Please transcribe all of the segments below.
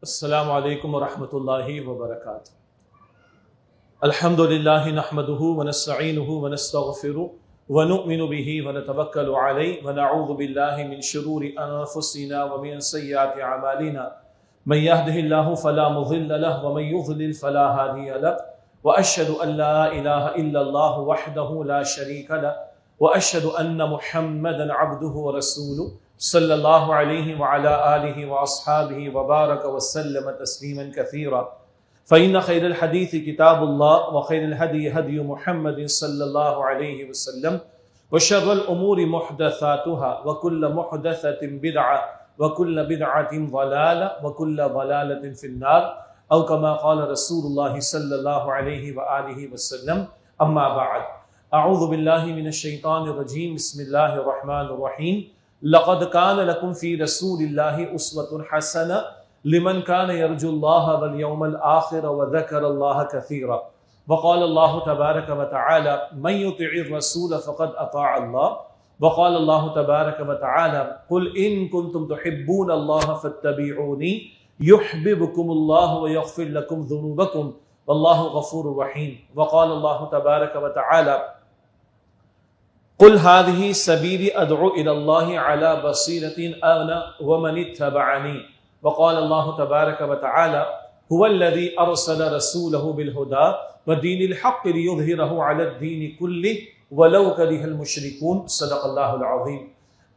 السلام علیکم ورحمۃ اللہ وبرکاتہ۔ الحمدللہ نحمدہ ونستعینہ ونستغفرہ ونؤمن بہ ونتوکل علیہ ونعوذ باللہ من شرور انفسنا ومن سیئات اعمالنا من یہدہ اللہ فلا مضل لہ ومن یضلل فلا ہادی لہ واشہد ان لا الہ الا اللہ وحدہ لا شریک لہ واشہد ان محمدا عبدہ ورسولہ صلی اللہ علیہ وعلى آلہ واصحابہ وبارک وسلم تسلیما کثیرا فإن خیر الحدیث کتاب اللہ وخیر الہدی ہدی محمد صلی اللہ علیہ وسلم وشر الامور محدثاتها وکل محدثۃ بدعہ وکل بدعۃ ضلالہ وکل ضلالۃ فی النار او کما قال رسول اللہ صلی اللہ علیہ وآلہ وسلم اما بعد اعوذ باللہ من الشیطان الرجیم بسم اللہ الرحمن الرحیم لقد كان لكم في رسول الله أسوة حسنة لمن كان يرجو الله واليوم الآخر وذكر الله كثيرا وقال الله تبارك وتعالى من يطع الرسول فقد أطاع الله وقال الله تبارك وتعالى قل إن كنتم تحبون الله فاتبعوني يحببكم الله ويغفر لكم ذنوبكم والله غفور رحيم وقال الله تبارك وتعالى قل هذه سبيلي أدعو إلى الله على بصيرة أنا ومن اتبعني وقال الله تبارك وتعالى هو الذي أرسل رسوله بالهدى ودين الحق ليظهره على الدين كله ولو كره المشركون صدق الله العظيم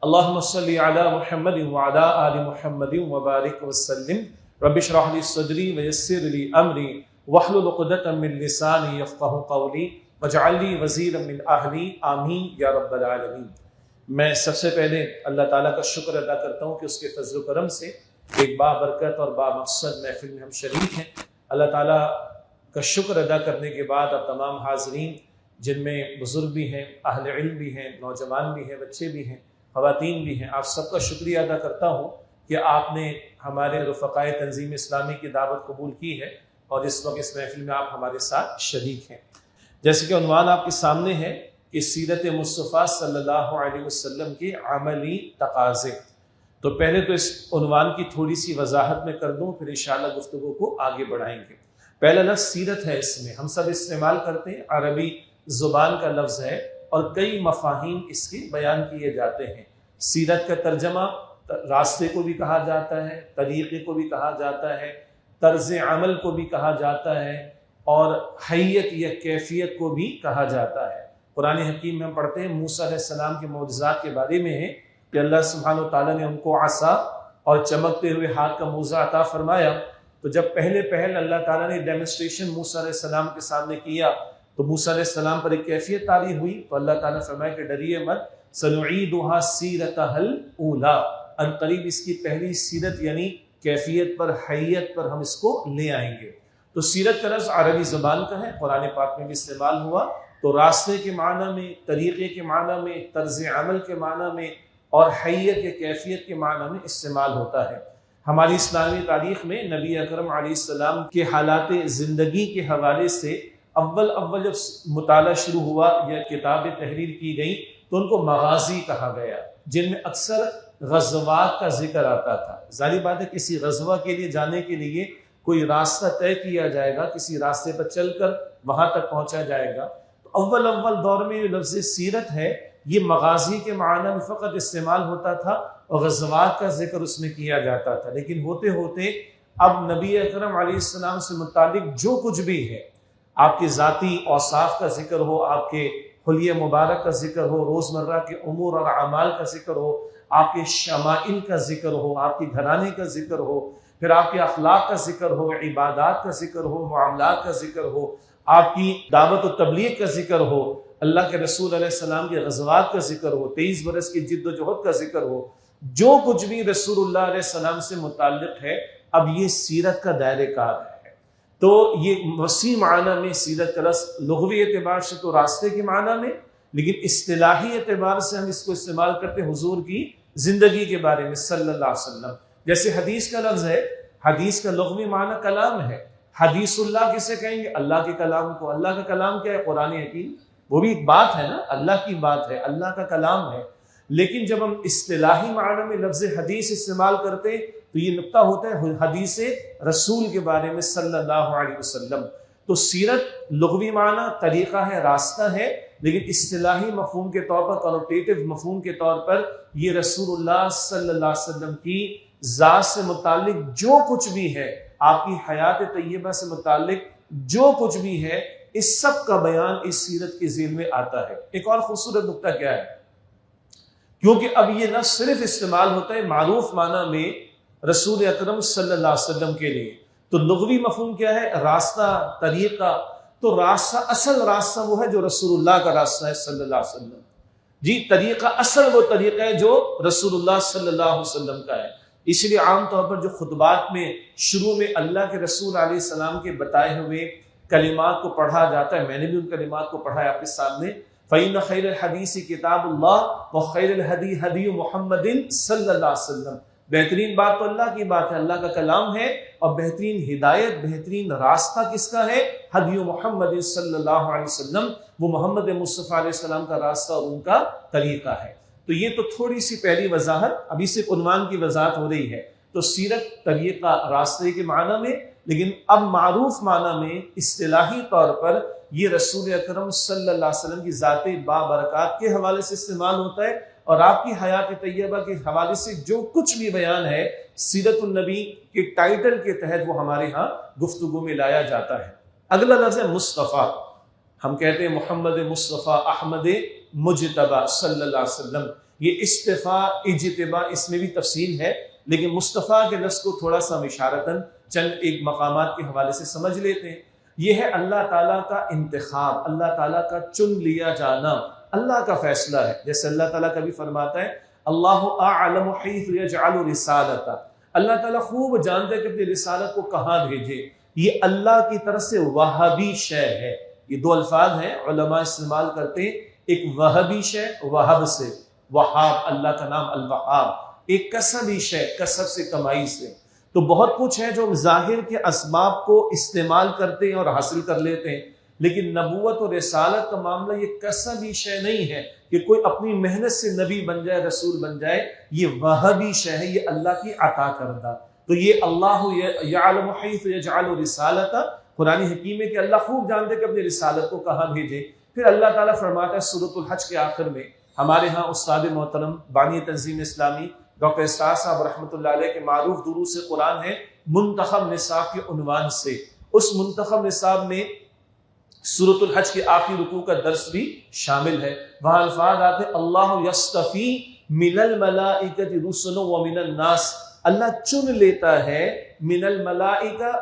اللهم صل على محمد وعلى آل محمد وبارك وسلم رب اشرح لي صدري ويسر لي أمري واحلل عقدة من لساني يفقهوا قولي وجعل لي وزیرا من اہلی آمین یا رب العالمین۔ میں سب سے پہلے اللہ تعالیٰ کا شکر ادا کرتا ہوں کہ اس کے فضل و کرم سے ایک بابرکت اور بامقصد محفل میں ہم شریک ہیں۔ اللہ تعالیٰ کا شکر ادا کرنے کے بعد اب تمام حاضرین جن میں بزرگ بھی ہیں، اہل علم بھی ہیں، نوجوان بھی ہیں، بچے بھی ہیں، خواتین بھی ہیں، آپ سب کا شکریہ ادا کرتا ہوں کہ آپ نے ہمارے رفقائے تنظیم اسلامی کی دعوت قبول کی ہے اور اس وقت اس محفل میں آپ ہمارے ساتھ شریک ہیں۔ جیسے کہ عنوان آپ کے سامنے ہے کہ سیرت مصطفیٰ صلی اللہ علیہ وسلم کے عملی تقاضے، تو پہلے تو اس عنوان کی تھوڑی سی وضاحت میں کر دوں، پھر انشاءاللہ گفتگو کو آگے بڑھائیں گے۔ پہلا لفظ سیرت ہے، اس میں ہم سب استعمال کرتے ہیں، عربی زبان کا لفظ ہے اور کئی مفاہیم اس کے بیان کیے جاتے ہیں۔ سیرت کا ترجمہ راستے کو بھی کہا جاتا ہے، طریقے کو بھی کہا جاتا ہے، طرز عمل کو بھی کہا جاتا ہے اور حیت یا کیفیت کو بھی کہا جاتا ہے۔ قرآن حکیم میں ہم پڑھتے ہیں موسیٰ علیہ السلام کے معجزات کے بارے میں ہے کہ اللہ سبحانہ وتعالیٰ نے ان کو عصا اور چمکتے ہوئے ہاتھ کا موزہ عطا فرمایا، تو جب پہل اللہ تعالیٰ نے ڈیمونسٹریشن موسیٰ علیہ السلام کے سامنے کیا تو موسیٰ علیہ السلام پر ایک کیفیت طاری ہوئی، تو اللہ تعالیٰ نے فرمایا کہ ڈریے مت، سنعیدها سیرتها الاولی، ان قریب اس کی پہلی سیرت یعنی کیفیت پر، حیت پر ہم اس کو لے آئیں گے۔ تو سیرت کا لفظ عربی زبان کا ہے، قرآن پاک میں بھی استعمال ہوا، تو راستے کے معنی میں، طریقے کے معنی میں، طرز عمل کے معنی میں اور حیت یا کیفیت کے معنی میں استعمال ہوتا ہے۔ ہماری اسلامی تاریخ میں نبی اکرم علیہ السلام کے حالات زندگی کے حوالے سے اول جب مطالعہ شروع ہوا یا کتابیں تحریر کی گئیں تو ان کو مغازی کہا گیا، جن میں اکثر غزوات کا ذکر آتا تھا۔ ظاہر بات ہے کسی غزوہ کے لیے جانے کے لیے کوئی راستہ طے کیا جائے گا، کسی راستے پر چل کر وہاں تک پہنچا جائے گا، تو اول دور میں لفظ سیرت ہے یہ مغازی کے معنی میں فقط استعمال ہوتا تھا اور غزوات کا ذکر اس میں کیا جاتا تھا، لیکن ہوتے ہوتے اب نبی اکرم علیہ السلام سے متعلق جو کچھ بھی ہے، آپ کے ذاتی اوصاف کا ذکر ہو، آپ کے حلیہ مبارک کا ذکر ہو، روزمرہ کے امور اور اعمال کا ذکر ہو، آپ کے شمائل کا ذکر ہو، آپ کے گھرانے کا ذکر ہو، پھر آپ کے اخلاق کا ذکر ہو، عبادات کا ذکر ہو، معاملات کا ذکر ہو، آپ کی دعوت و تبلیغ کا ذکر ہو، اللہ کے رسول علیہ السلام کے غزوات کا ذکر ہو، 23 برس کی جد و جہد کا ذکر ہو، جو کچھ بھی رسول اللہ علیہ السلام سے متعلق ہے اب یہ سیرت کا دائرہ کار ہے۔ تو یہ وسیع معنی میں سیرت کا لفظ لغوی اعتبار سے تو راستے کے معنی میں، لیکن اصطلاحی اعتبار سے ہم اس کو استعمال کرتے حضور کی زندگی کے بارے میں صلی اللہ علیہ وسلم۔ جیسے حدیث کا لفظ ہے، حدیث کا لغوی معنی کلام ہے، حدیث اللہ کسے کہیں گے؟ اللہ کے کلام کو۔ اللہ کا کلام کیا ہے؟ قرآن حکیم، وہ بھی ایک بات ہے نا، اللہ کی بات ہے، اللہ کا کلام ہے۔ لیکن جب ہم اصطلاحی معنی میں لفظ حدیث استعمال کرتے تو یہ نقطہ ہوتا ہے حدیث رسول کے بارے میں صلی اللہ علیہ وسلم۔ تو سیرت لغوی معنی طریقہ ہے، راستہ ہے، لیکن اصطلاحی مفہوم کے طور پر، کنوٹیٹو مفہوم کے طور پر یہ رسول اللہ صلی اللہ علیہ وسلم کی ذات سے متعلق جو کچھ بھی ہے، آپ کی حیات طیبہ سے متعلق جو کچھ بھی ہے، اس سب کا بیان اس سیرت کے ذیل میں آتا ہے۔ ایک اور خوبصورت نقطہ کیا ہے، کیونکہ اب یہ نہ صرف استعمال ہوتا ہے معروف معنی میں رسول اکرم صلی اللہ علیہ وسلم کے لیے، تو لغوی مفہوم کیا ہے، راستہ، طریقہ، تو راستہ، اصل راستہ وہ ہے جو رسول اللہ کا راستہ ہے صلی اللہ علیہ وسلم، جی طریقہ، اصل وہ طریقہ ہے جو رسول اللہ صلی اللہ علیہ وسلم کا ہے۔ اس لیے عام طور پر جو خطبات میں شروع میں اللہ کے رسول علیہ السلام کے بتائے ہوئے کلمات کو پڑھا جاتا ہے، میں نے بھی ان کلمات کو پڑھا ہے آپ کے سامنے، فَإِنَّ خَيْرَ الْحَدِيثِ كِتَابُ اللَّهِ وَخَيْرَ الْهَدِي هَدِيُّ مُحَمَّدٍ صلی اللہ علیہ وسلم۔ بہترین بات تو اللہ کی بات ہے، اللہ کا کلام ہے، اور بہترین ہدایت، بہترین راستہ کس کا ہے، ہدی محمد صلی اللہ علیہ وسلم، وہ محمد مصطفیٰ علیہ السلام کا راستہ اور ان کا طریقہ ہے۔ تو یہ تو تھوڑی سی پہلی وضاحت، ابھی صرف عنوان کی وضاحت ہو رہی ہے۔ تو سیرت طریقہ، راستے کے معنی میں، لیکن اب معروف معنی میں اصطلاحی طور پر یہ رسول اکرم صلی اللہ علیہ وسلم کی ذات بابرکات کے حوالے سے استعمال ہوتا ہے، اور آپ کی حیات طیبہ کے حوالے سے جو کچھ بھی بیان ہے سیرت النبی کے ٹائٹل کے تحت وہ ہمارے ہاں گفتگو میں لایا جاتا ہے۔ اگلا لفظ ہے مصطفیٰ۔ ہم کہتے ہیں محمد مصطفیٰ احمد مجتبیٰ صلی اللہ علیہ وسلم، یہ اصطفاء، اجتباء، اس میں بھی تفصیل ہے، لیکن مصطفیٰ کے لفظ کو تھوڑا سا اشارتاً چند ایک مقامات کے حوالے سے سمجھ لیتے ہیں۔ یہ ہے اللہ تعالیٰ کا انتخاب، اللہ تعالیٰ کا چن لیا جانا، اللہ کا فیصلہ ہے۔ جیسے اللہ تعالیٰ کبھی فرماتا ہے اللہ اعلم حیث یجعل رسالتہ، اللہ تعالیٰ خوب جانتا ہے کہ اپنی رسالت کو کہاں بھیجے۔ یہ اللہ کی طرف سے وہابی شے ہے، یہ دو الفاظ ہیں علماء استعمال کرتے ہیں، ایک وہابی شے، وہاب سے، وہاب اللہ کا نام الوہاب، ایک کسبی شے، کسب سے، کمائی سے۔ تو بہت کچھ ہے جو ظاہر کے اسباب کو استعمال کرتے ہیں اور حاصل کر لیتے ہیں، لیکن نبوت اور رسالت کا معاملہ یہ کسبی شے نہیں ہے کہ کوئی اپنی محنت سے نبی بن جائے، رسول بن جائے، یہ وہابی شے ہے، یہ اللہ کی عطا کردہ۔ تو یہ اللہ یعلم حیث یجعل رسالتہ، قرآن حکیم ہے کہ اللہ خوب جانتے کہ اپنی رسالت کو کہاں بھیجے۔ پھر اللہ تعالیٰ فرماتا ہے سورۃ الحج کے آخر میں، ہمارے ہاں استاد محترم بانی تنظیم اسلامی ڈاکٹر اسرار صاحب رحمۃ اللہ علیہ کے معروف دروس قرآن ہے منتخب نصاب کے عنوان سے، اس منتخب نصاب میں سورۃ الحج کے آخری رکوع کا درس بھی شامل ہے۔ وہاں الفاظ آتے اللہ یصطفی من الملائکۃ رسلا ومن الناس، اللہ چن لیتا ہے من الملائکہ،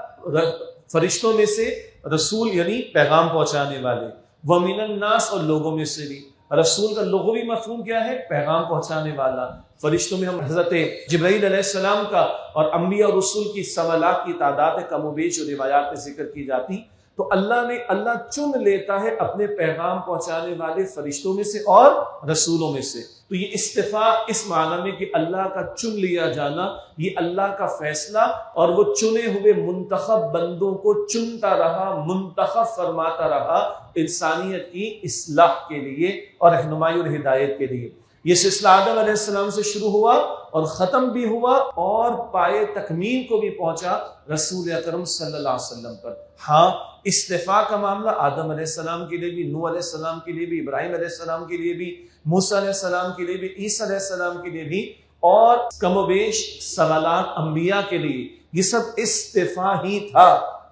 فرشتوں میں سے، رسول یعنی پیغام پہنچانے والے، ومن الناس اور لوگوں میں سے بھی۔ رسول کا لغوی مفہوم کیا ہے؟ پیغام پہنچانے والا۔ فرشتوں میں ہم حضرت جبرائیل علیہ السلام کا اور انبیاء اور رسول کی 1.25 لاکھ کی تعداد کم و بیش جو روایات میں ذکر کی جاتی، تو اللہ چن لیتا ہے اپنے پیغام پہنچانے والے فرشتوں میں سے اور رسولوں میں سے۔ تو یہ استفاء اس معنی میں کہ اللہ کا چن لیا جانا، یہ اللہ کا فیصلہ، اور وہ چنے ہوئے منتخب بندوں کو چنتا رہا، منتخب فرماتا رہا انسانیت کی اصلاح کے لیے اور رہنمائی اور ہدایت کے لیے۔ یہ سلسلہ آدم علیہ السلام سے شروع ہوا اور ختم بھی ہوا اور پائے تکمیل کو بھی پہنچا رسول اکرم صلی اللہ علیہ وسلم پر۔ ہاں، استفاء کا معاملہ آدم علیہ السلام کے لیے بھی، نوح علیہ السلام کے لیے بھی، ابراہیم علیہ السلام کے لیے بھی، موسیٰ علیہ السلام کے لیے بھی، عیسیٰ علیہ السلام کے لیے بھی، اور کم و بیش سوالات انبیاء کے لیے، یہ سب استفاء ہی تھا،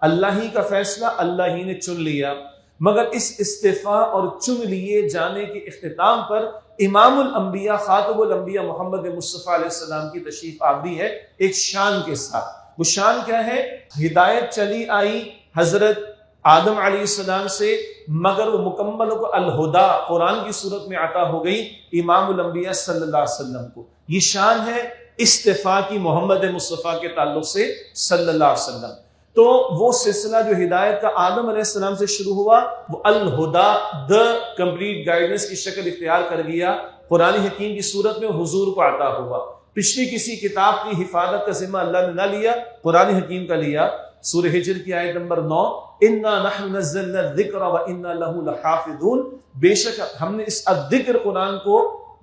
اللہ ہی کا فیصلہ، اللہ ہی نے چن لیا۔ مگر اس استفاء اور چن لیے جانے کے اختتام پر امام الانبیاء، خاتم الانبیاء محمد مصطفیٰ علیہ السلام کی تشریف آوری ہے ایک شان کے ساتھ۔ وہ شان کیا ہے؟ ہدایت چلی آئی حضرت آدم علیہ السلام سے، مگر وہ مکمل کو الہدا قرآن کی صورت میں عطا ہو گئی امام الانبیاء صلی اللہ علیہ وسلم کو۔ یہ شان ہے استفاء کی محمد مصطفیٰ کے تعلق سے صلی اللہ علیہ وسلم۔ تو وہ سلسلہ جو ہدایت کا آدم علیہ السلام سے شروع ہوا، وہ الہدا، دا کمپلیٹ گائیڈنس کی شکل اختیار کر گیا، قرآن حکیم کی صورت میں حضور کو عطا ہوا۔ پچھلی کسی کتاب کی حفاظت کا ذمہ اللہ نے نہ لیا، قرآن حکیم کا لیا۔ سورہ ہجر کی آیت نمبر 9، اِنَّا نَحْنُ نَزَّلْنَا الذِّكْرَ وَإِنَّا لَهُ لَحَافِظُونَ، بے شک ہم نے اس الذکر قرآن کو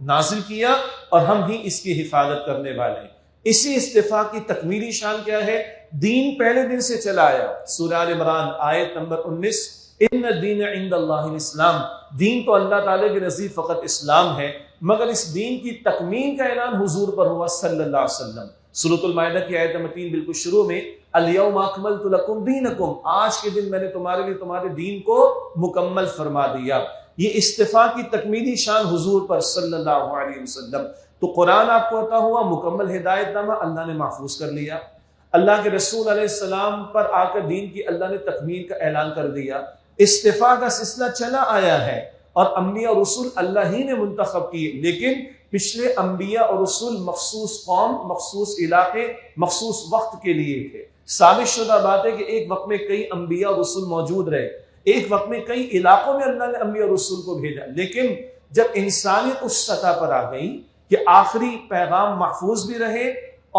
نازل کیا اور ہم ہی اس کی حفاظت کرنے والے ہیں۔ اسی استفاء کی تکمیلی شان کیا ہے؟ دین پہلے دن سے چلا آیا. سورہ آل عمران آیت نمبر 19، ان الدین عند اللہ الاسلام، دین تو اللہ تعالیٰ کے نزدیک فقط اسلام ہے، مگر اس دین کی تکمیل کا اعلان حضور پر ہوا صلی اللہ علیہ وسلم. سورۃ المائدہ کی آیت نمبر 3 بالکل شروع میں، الیوم اکملت لکم دینکم، آج کے دن میں نے تمہارے لیے تمہارے دین کو مکمل فرما دیا. یہ استفاء کی تکمیلی شان حضور پر صلی اللہ علیہ وسلم. تو قرآن آپ کو عطا ہوا، مکمل ہدایت نامہ اللہ نے محفوظ کر لیا. اللہ کے رسول علیہ السلام پر آ کر دین کی اللہ نے تکمیل کا اعلان کر دیا. استفاء کا سلسلہ چلا آیا ہے اور انبیاء اور رسول اللہ ہی نے منتخب کیے، لیکن پچھلے انبیاء اور رسول مخصوص قوم، مخصوص علاقے، مخصوص وقت کے لیے تھے. ثابت شدہ بات ہے کہ ایک وقت میں کئی انبیاء اور رسول موجود رہے، ایک وقت میں کئی علاقوں میں اللہ نے انبیاء اور رسول کو بھیجا، لیکن جب انسانیت اس سطح پر آ گئی کہ آخری پیغام محفوظ بھی رہے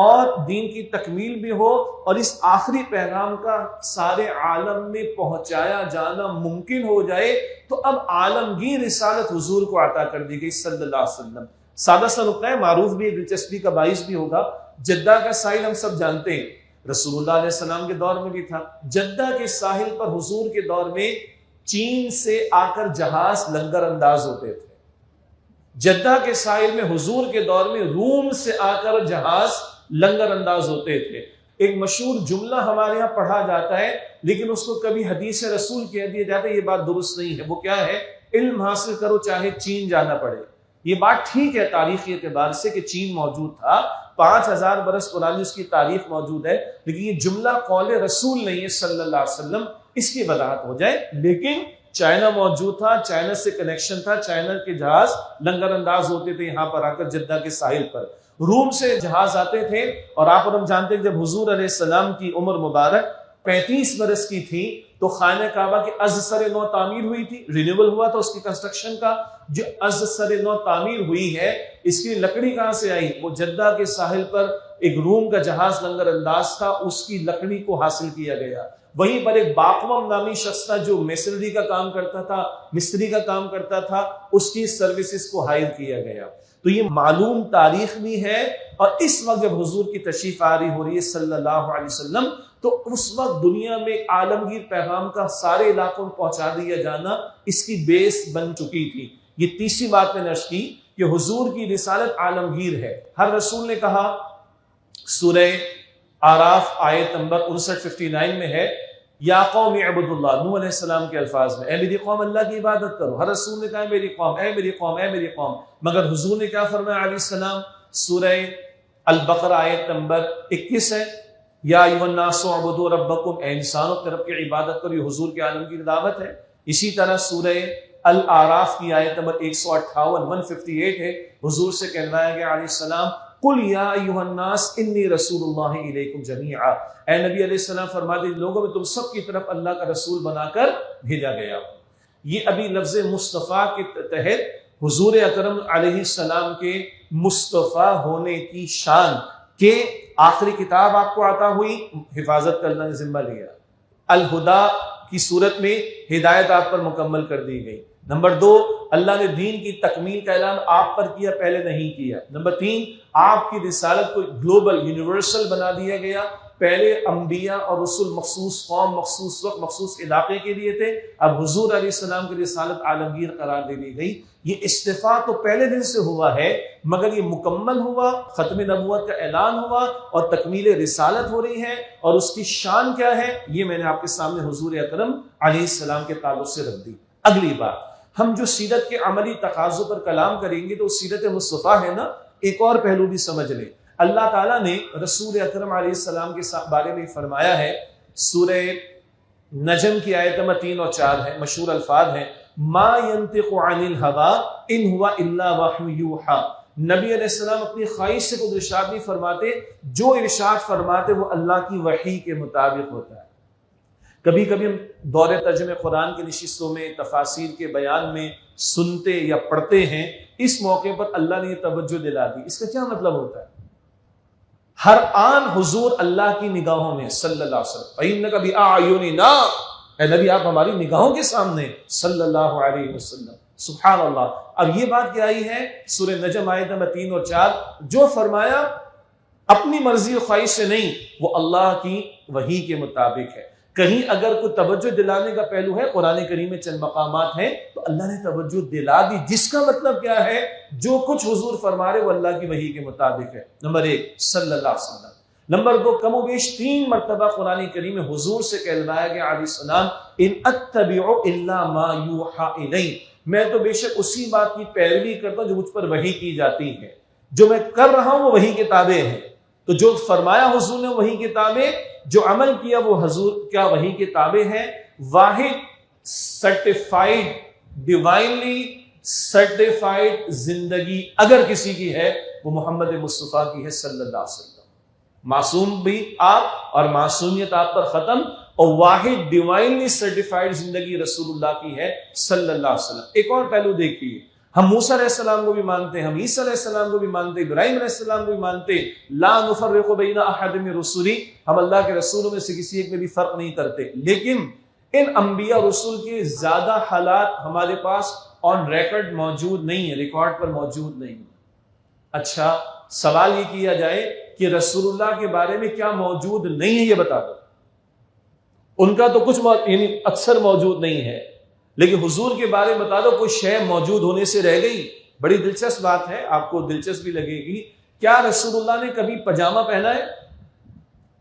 اور دین کی تکمیل بھی ہو اور اس آخری پیغام کا سارے عالم میں پہنچایا جانا ممکن ہو جائے، تو اب عالمگیر رسالت حضور کو عطا کر دی گئی صلی اللہ علیہ وسلم. سادہ سا نقطہ ہے، معروف بھی، دلچسپی کا باعث بھی ہوگا. جدہ کا ساحل ہم سب جانتے ہیں، رسول اللہ علیہ السلام کے دور میں بھی تھا. جدہ کے ساحل پر حضور کے دور میں چین سے آ کر جہاز لنگر انداز ہوتے تھے. جدہ کے ساحل میں حضور کے دور میں روم سے آ کر جہاز لنگر انداز ہوتے تھے. ایک مشہور جملہ ہمارے ہاں پڑھا جاتا ہے لیکن اس کو کبھی حدیث رسول کہہ دیا جاتا ہے، یہ بات درست نہیں ہے. وہ کیا ہے؟ علم حاصل کرو چاہے چین جانا پڑے. یہ بات ٹھیک ہے تاریخی اعتبار سے کہ چین موجود تھا، 5000 برس پرانی اس کی تاریخ موجود ہے، لیکن یہ جملہ قول رسول نہیں ہے صلی اللہ علیہ وسلم. اس کی وضاحت ہو جائے، لیکن چائنا موجود تھا، چائنا سے کنیکشن تھا، چائنا کے جہاز لنگر انداز ہوتے تھے یہاں پر آ کر جدہ کے ساحل پر. روم سے جہاز آتے تھے اور آپ اور ہم جانتے ہیں جب حضور علیہ السلام کی عمر مبارک 35 برس کی تھی تو خانہ کعبہ کی از سر نو تعمیر ہوئی تھی، رینیول ہوا تھا اس کی کنسٹرکشن کا. جو از سر نو تعمیر ہوئی ہے اس کی لکڑی کہاں سے آئی؟ وہ جدہ کے ساحل پر ایک روم کا جہاز لنگر انداز تھا، اس کی لکڑی کو حاصل کیا گیا. وہیں پر ایک باقوم نامی شخص تھا جو میسنری کا کام کرتا تھا، مستری کا کام کرتا تھا، اس کی سروسز کو ہائر کیا گیا. تو یہ معلوم تاریخ بھی ہے. اور اس وقت جب حضور کی تشریف آوری ہو رہی ہے صلی اللہ علیہ وسلم، تو اس وقت دنیا میں عالمگیر پیغام کا سارے علاقوں میں پہنچا دیا جانا اس کی بیس بن چکی تھی. یہ تیسری بات میں نے عرض کی کہ حضور کی رسالت عالمگیر ہے. ہر رسول نے کہا، سورہ آراف آیت نمبر 59 میں ہے، یا قوم اعبدوا اللہ، نوح علیہ السلام کے الفاظ میں، اے میری قوم اللہ کی عبادت کرو. ہر رسول نے کہا اے میری قوم، اے میری قوم، اے میری قوم. مگر حضور نے کیا فرمایا علیہ السلام؟ سورہ البقرہ آیت نمبر 21 ہے، یا ایھا الناس اعبدوا ربکم، اے انسانوں اپنے رب کی عبادت کرو. یہ حضور کے عالم کی دعوت ہے. اسی طرح سورہ الاعراف کی آیت نمبر 158 ہے، حضور سے کہلوایا گیا علیہ السلام، قل یا ایھا الناس انی رسول اللہ الیکم جمیعا، اے نبی علیہ السلام فرما دے لوگوں میں تم سب کی طرف اللہ کا رسول بنا کر بھیجا گیا. یہ ابھی لفظ مصطفیٰ کے تحت حضور اکرم علیہ السلام کے مصطفیٰ ہونے کی شان کہ آخری کتاب آپ کو عطا ہوئی، حفاظت کا اللہ نے ذمہ لیا. الہدا کی صورت میں ہدایت آپ پر مکمل کر دی گئی. نمبر 2، اللہ نے دین کی تکمیل کا اعلان آپ پر کیا، پہلے نہیں کیا. نمبر 3، آپ کی رسالت کو گلوبل یونیورسل بنا دیا گیا. پہلے انبیاء اور رسول مخصوص قوم، مخصوص وقت، مخصوص علاقے کے لیے تھے، اب حضور علیہ السلام کی رسالت عالمگیر قرار دے دی گئی. یہ استفاء تو پہلے دن سے ہوا ہے مگر یہ مکمل ہوا، ختم نبوت کا اعلان ہوا اور تکمیل رسالت ہو رہی ہے. اور اس کی شان کیا ہے یہ میں نے آپ کے سامنے حضور اکرم علیہ السلام کے تعلق سے رکھ دی. اگلی بات، ہم جو سیرت کے عملی تقاضوں پر کلام کریں گے تو سیرت مصطفیٰ ہے نا، ایک اور پہلو بھی سمجھ لیں. اللہ تعالیٰ نے رسول اکرم علیہ السلام کے بارے میں فرمایا ہے، سورہ نجم کی آیت نمبر 3 اور 4 ہے، مشہور الفاظ ہیں، ما ينطق عن الهوى ان هو الا وحی یوحى. نبی علیہ السلام اپنی خواہش سے کوئی ارشاد نہیں فرماتے، جو ارشاد فرماتے وہ اللہ کی وحی کے مطابق ہوتا ہے. کبھی کبھی ہم دور ترجمہ قرآن کی نشستوں میں، تفاسیر کے بیان میں سنتے یا پڑھتے ہیں، اس موقع پر اللہ نے یہ توجہ دلا دی. اس کا کیا مطلب ہوتا ہے؟ ہر آن حضور اللہ کی نگاہوں میں صلی اللہ علیہ وسلم، فَإِنَّكَ بِأَعْيُنِنَا، اے نبی آپ ہماری نگاہوں کے سامنے صلی اللہ علیہ وسلم. سبحان اللہ. اب یہ بات کیا آئی ہے سورہ نجم آیت نمبر 3 اور 4، جو فرمایا اپنی مرضی و خواہش سے نہیں، وہ اللہ کی وحی کے مطابق ہے۔ کہیں اگر کوئی توجہ دلانے کا پہلو ہے، قرآن کریم میں چند مقامات ہیں تو اللہ نے توجہ دلا دی، جس کا مطلب کیا ہے، جو کچھ حضور فرما رہے وہ اللہ کی وحی کے مطابق ہے۔ نمبر 1 صلی اللہ علیہ وسلم۔ نمبر 2 کم و بیش 3 مرتبہ قرآن کریم میں حضور سے کہلوایا گیا علیہ السلام، ان اتبع الا ما یوحى الی، میں تو بے شک اسی بات کی پیروی کرتا ہوں جو مجھ پر وحی کی جاتی ہے، جو میں کر رہا ہوں وہ وحی کے تابع ہے۔ تو جو فرمایا حضور نے وحی کے تابع، جو عمل کیا وہ حضور کیا وحی کے تابع ہے۔ واحد سرٹیفائیڈ، ڈیوائنلی سرٹیفائیڈ زندگی اگر کسی کی ہے وہ محمد مصطفیٰ کی ہے صلی اللہ علیہ وسلم۔ معصوم بھی آپ اور معصومیت آپ پر ختم، اور واحد ڈیوائنلی سرٹیفائیڈ زندگی رسول اللہ کی ہے صلی اللہ علیہ وسلم۔ ایک اور پہلو دیکھیے، ہم موسیٰ علیہ السلام کو بھی مانتے ہیں، ہم عیسیٰ علیہ السلام کو بھی مانتے ہیں، ابراہیم علیہ السلام کو بھی مانتے ہیں، لا نفرق بین احد من رسلی، ہم اللہ کے رسولوں میں سے کسی ایک میں بھی فرق نہیں کرتے، لیکن ان انبیاء رسول کے زیادہ حالات ہمارے پاس آن ریکارڈ موجود نہیں ہیں، ریکارڈ پر موجود نہیں ہیں۔ اچھا سوال یہ کیا جائے کہ رسول اللہ کے بارے میں کیا موجود نہیں ہے، یہ بتا دو۔ ان کا تو کچھ یعنی اکثر موجود نہیں ہے، لیکن حضور کے بارے میں بتا دو کوئی شے موجود ہونے سے رہ گئی۔ بڑی دلچسپ بات ہے، آپ کو دلچسپی لگے گی، کیا رسول اللہ نے کبھی پاجامہ پہنا ہے؟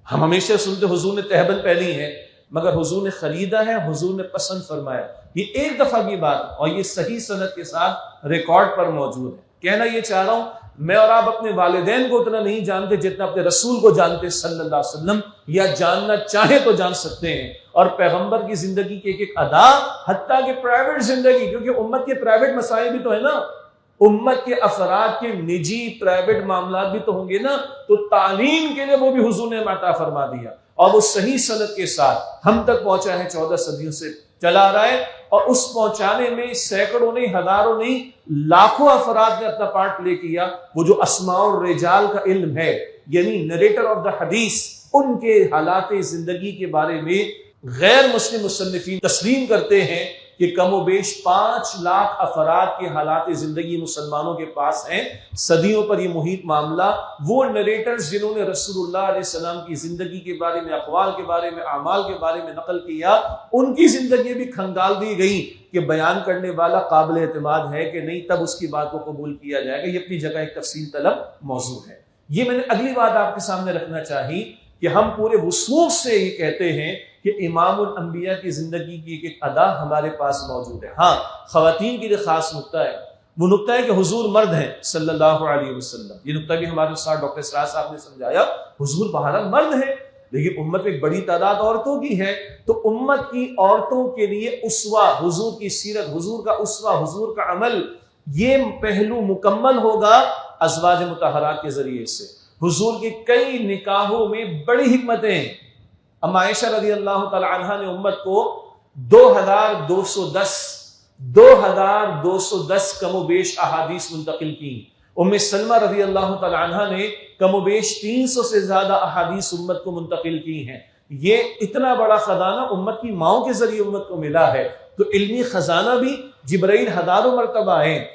ہم ہمیشہ سنتے حضور نے تہبند پہنی ہے، مگر حضور نے خریدا ہے، حضور نے پسند فرمایا، یہ ایک دفعہ کی بات ہے، اور یہ صحیح سند کے ساتھ ریکارڈ پر موجود ہے۔ کہنا یہ چاہ رہا ہوں، میں اور آپ اپنے والدین کو اتنا نہیں جانتے جتنا اپنے رسول کو جانتے صلی اللہ علیہ وسلم، یا جاننا چاہیں تو جان سکتے ہیں۔ اور پیغمبر کی زندگی کی ایک ایک ادا، حتیٰ کہ پرائیویٹ زندگی، کیونکہ امت کے پرائیویٹ مسائل بھی تو ہے نا، امت کے افراد کے نجی پرائیویٹ معاملات بھی تو ہوں گے نا، تو تعلیم کے لیے وہ بھی حضور نے عطا فرما دیا، اور وہ صحیح سند کے ساتھ ہم تک پہنچا ہے، 14 صدیوں سے چلا آ رہا ہے، اور اس پہنچانے میں سینکڑوں نہیں، ہزاروں نہیں، لاکھوں افراد نے اپنا پارٹ پلے کیا۔ وہ جو اسماء الرجال کا علم ہے، یعنی نریٹر آف دا حدیث، ان کے حالات زندگی کے بارے میں غیر مسلم مصنفین تسلیم کرتے ہیں کہ کم و بیش 5 لاکھ افراد کے حالات زندگی مسلمانوں کے پاس ہیں۔ صدیوں پر یہ محیط معاملہ، وہ نریٹرز جنہوں نے رسول اللہ علیہ السلام کی زندگی کے بارے میں، اقوال کے بارے میں، اعمال کے بارے میں نقل کیا، ان کی زندگی بھی کھنگال دی گئی کہ بیان کرنے والا قابل اعتماد ہے کہ نہیں، تب اس کی بات کو قبول کیا جائے گا۔ یہ اپنی جگہ ایک تفصیل طلب موضوع ہے۔ یہ میں نے اگلی بات آپ کے سامنے رکھنا چاہی کہ ہم پورے وثوق سے یہ کہتے ہیں کہ امام الانبیاء کی زندگی کی ایک ادا ہمارے پاس موجود ہے۔ ہاں خواتین کے لیے خاص نقطہ ہے، وہ نقطہ ہے کہ حضور مرد ہیں صلی اللہ علیہ وسلم۔ یہ نقطہ بھی ہمارے ساتھ ڈاکٹر اسرار صاحب نے سمجھایا، حضور بہرحال مرد ہیں، لیکن امت میں ایک بڑی تعداد عورتوں کی ہے، تو امت کی عورتوں کے لیے اسوہ، حضور کی سیرت، حضور کا اسوہ، حضور کا عمل، یہ پہلو مکمل ہوگا ازواج مطہرات کے ذریعے سے۔ حضور کے کئی نکاحوں میں بڑی حکمتیں، اما عائشہ رضی اللہ تعالی عنہا نے امت کو 2210 کم و بیش احادیث منتقل کی۔ ام سلمہ رضی اللہ تعالی عنہا نے کم و بیش 300 سے زیادہ احادیث امت کو منتقل کی ہیں۔ یہ اتنا بڑا خزانہ امت کی ماؤں کے ذریعے امت کو ملا ہے، تو علمی خزانہ بھی جبرائیل ہزاروں مرتبہ آئے۔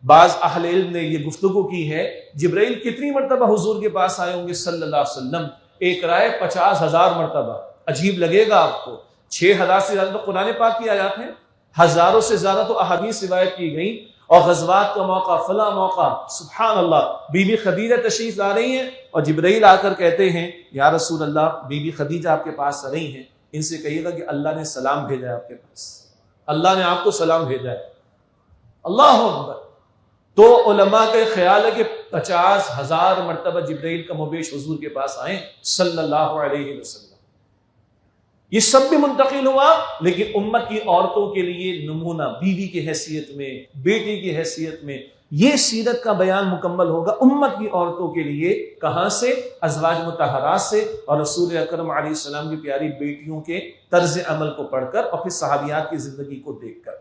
بعض اہل علم نے یہ گفتگو کی ہے جبرائیل کتنی مرتبہ حضور کے پاس آئے ہوں گے صلی اللہ علیہ وسلم؟ ایک رائے 50,000 مرتبہ۔ عجیب لگے گا آپ کو، 6,000 سے زیادہ تو قرآن پاک کی آیات ہیں، ہزاروں سے زیادہ تو احادیث روایت کی گئی، اور غزوات کا موقع، فلاں موقع، سبحان اللہ، بی بی خدیجہ تشریف لا رہی ہیں اور جبرائیل آ کر کہتے ہیں یا رسول اللہ، بی بی خدیجہ آپ کے پاس آ رہی ہیں، ان سے کہیے گا کہ اللہ نے سلام بھیجا ہے آپ کے پاس، اللہ نے آپ کو سلام بھیجا ہے۔ اللہ اکبر۔ تو علماء کا خیال ہے کہ 50,000 مرتبہ جبرائیل کا مبیش حضور کے پاس آئے صلی اللہ علیہ وسلم۔ یہ سب بھی منتقل ہوا، لیکن امت کی عورتوں کے لیے نمونہ، بیوی کی حیثیت میں، بیٹی کی حیثیت میں، یہ سیرت کا بیان مکمل ہوگا امت کی عورتوں کے لیے۔ کہاں سے؟ ازواج مطہرات سے، اور رسول اکرم علیہ السلام کی پیاری بیٹیوں کے طرز عمل کو پڑھ کر، اور پھر صحابیات کی زندگی کو دیکھ کر۔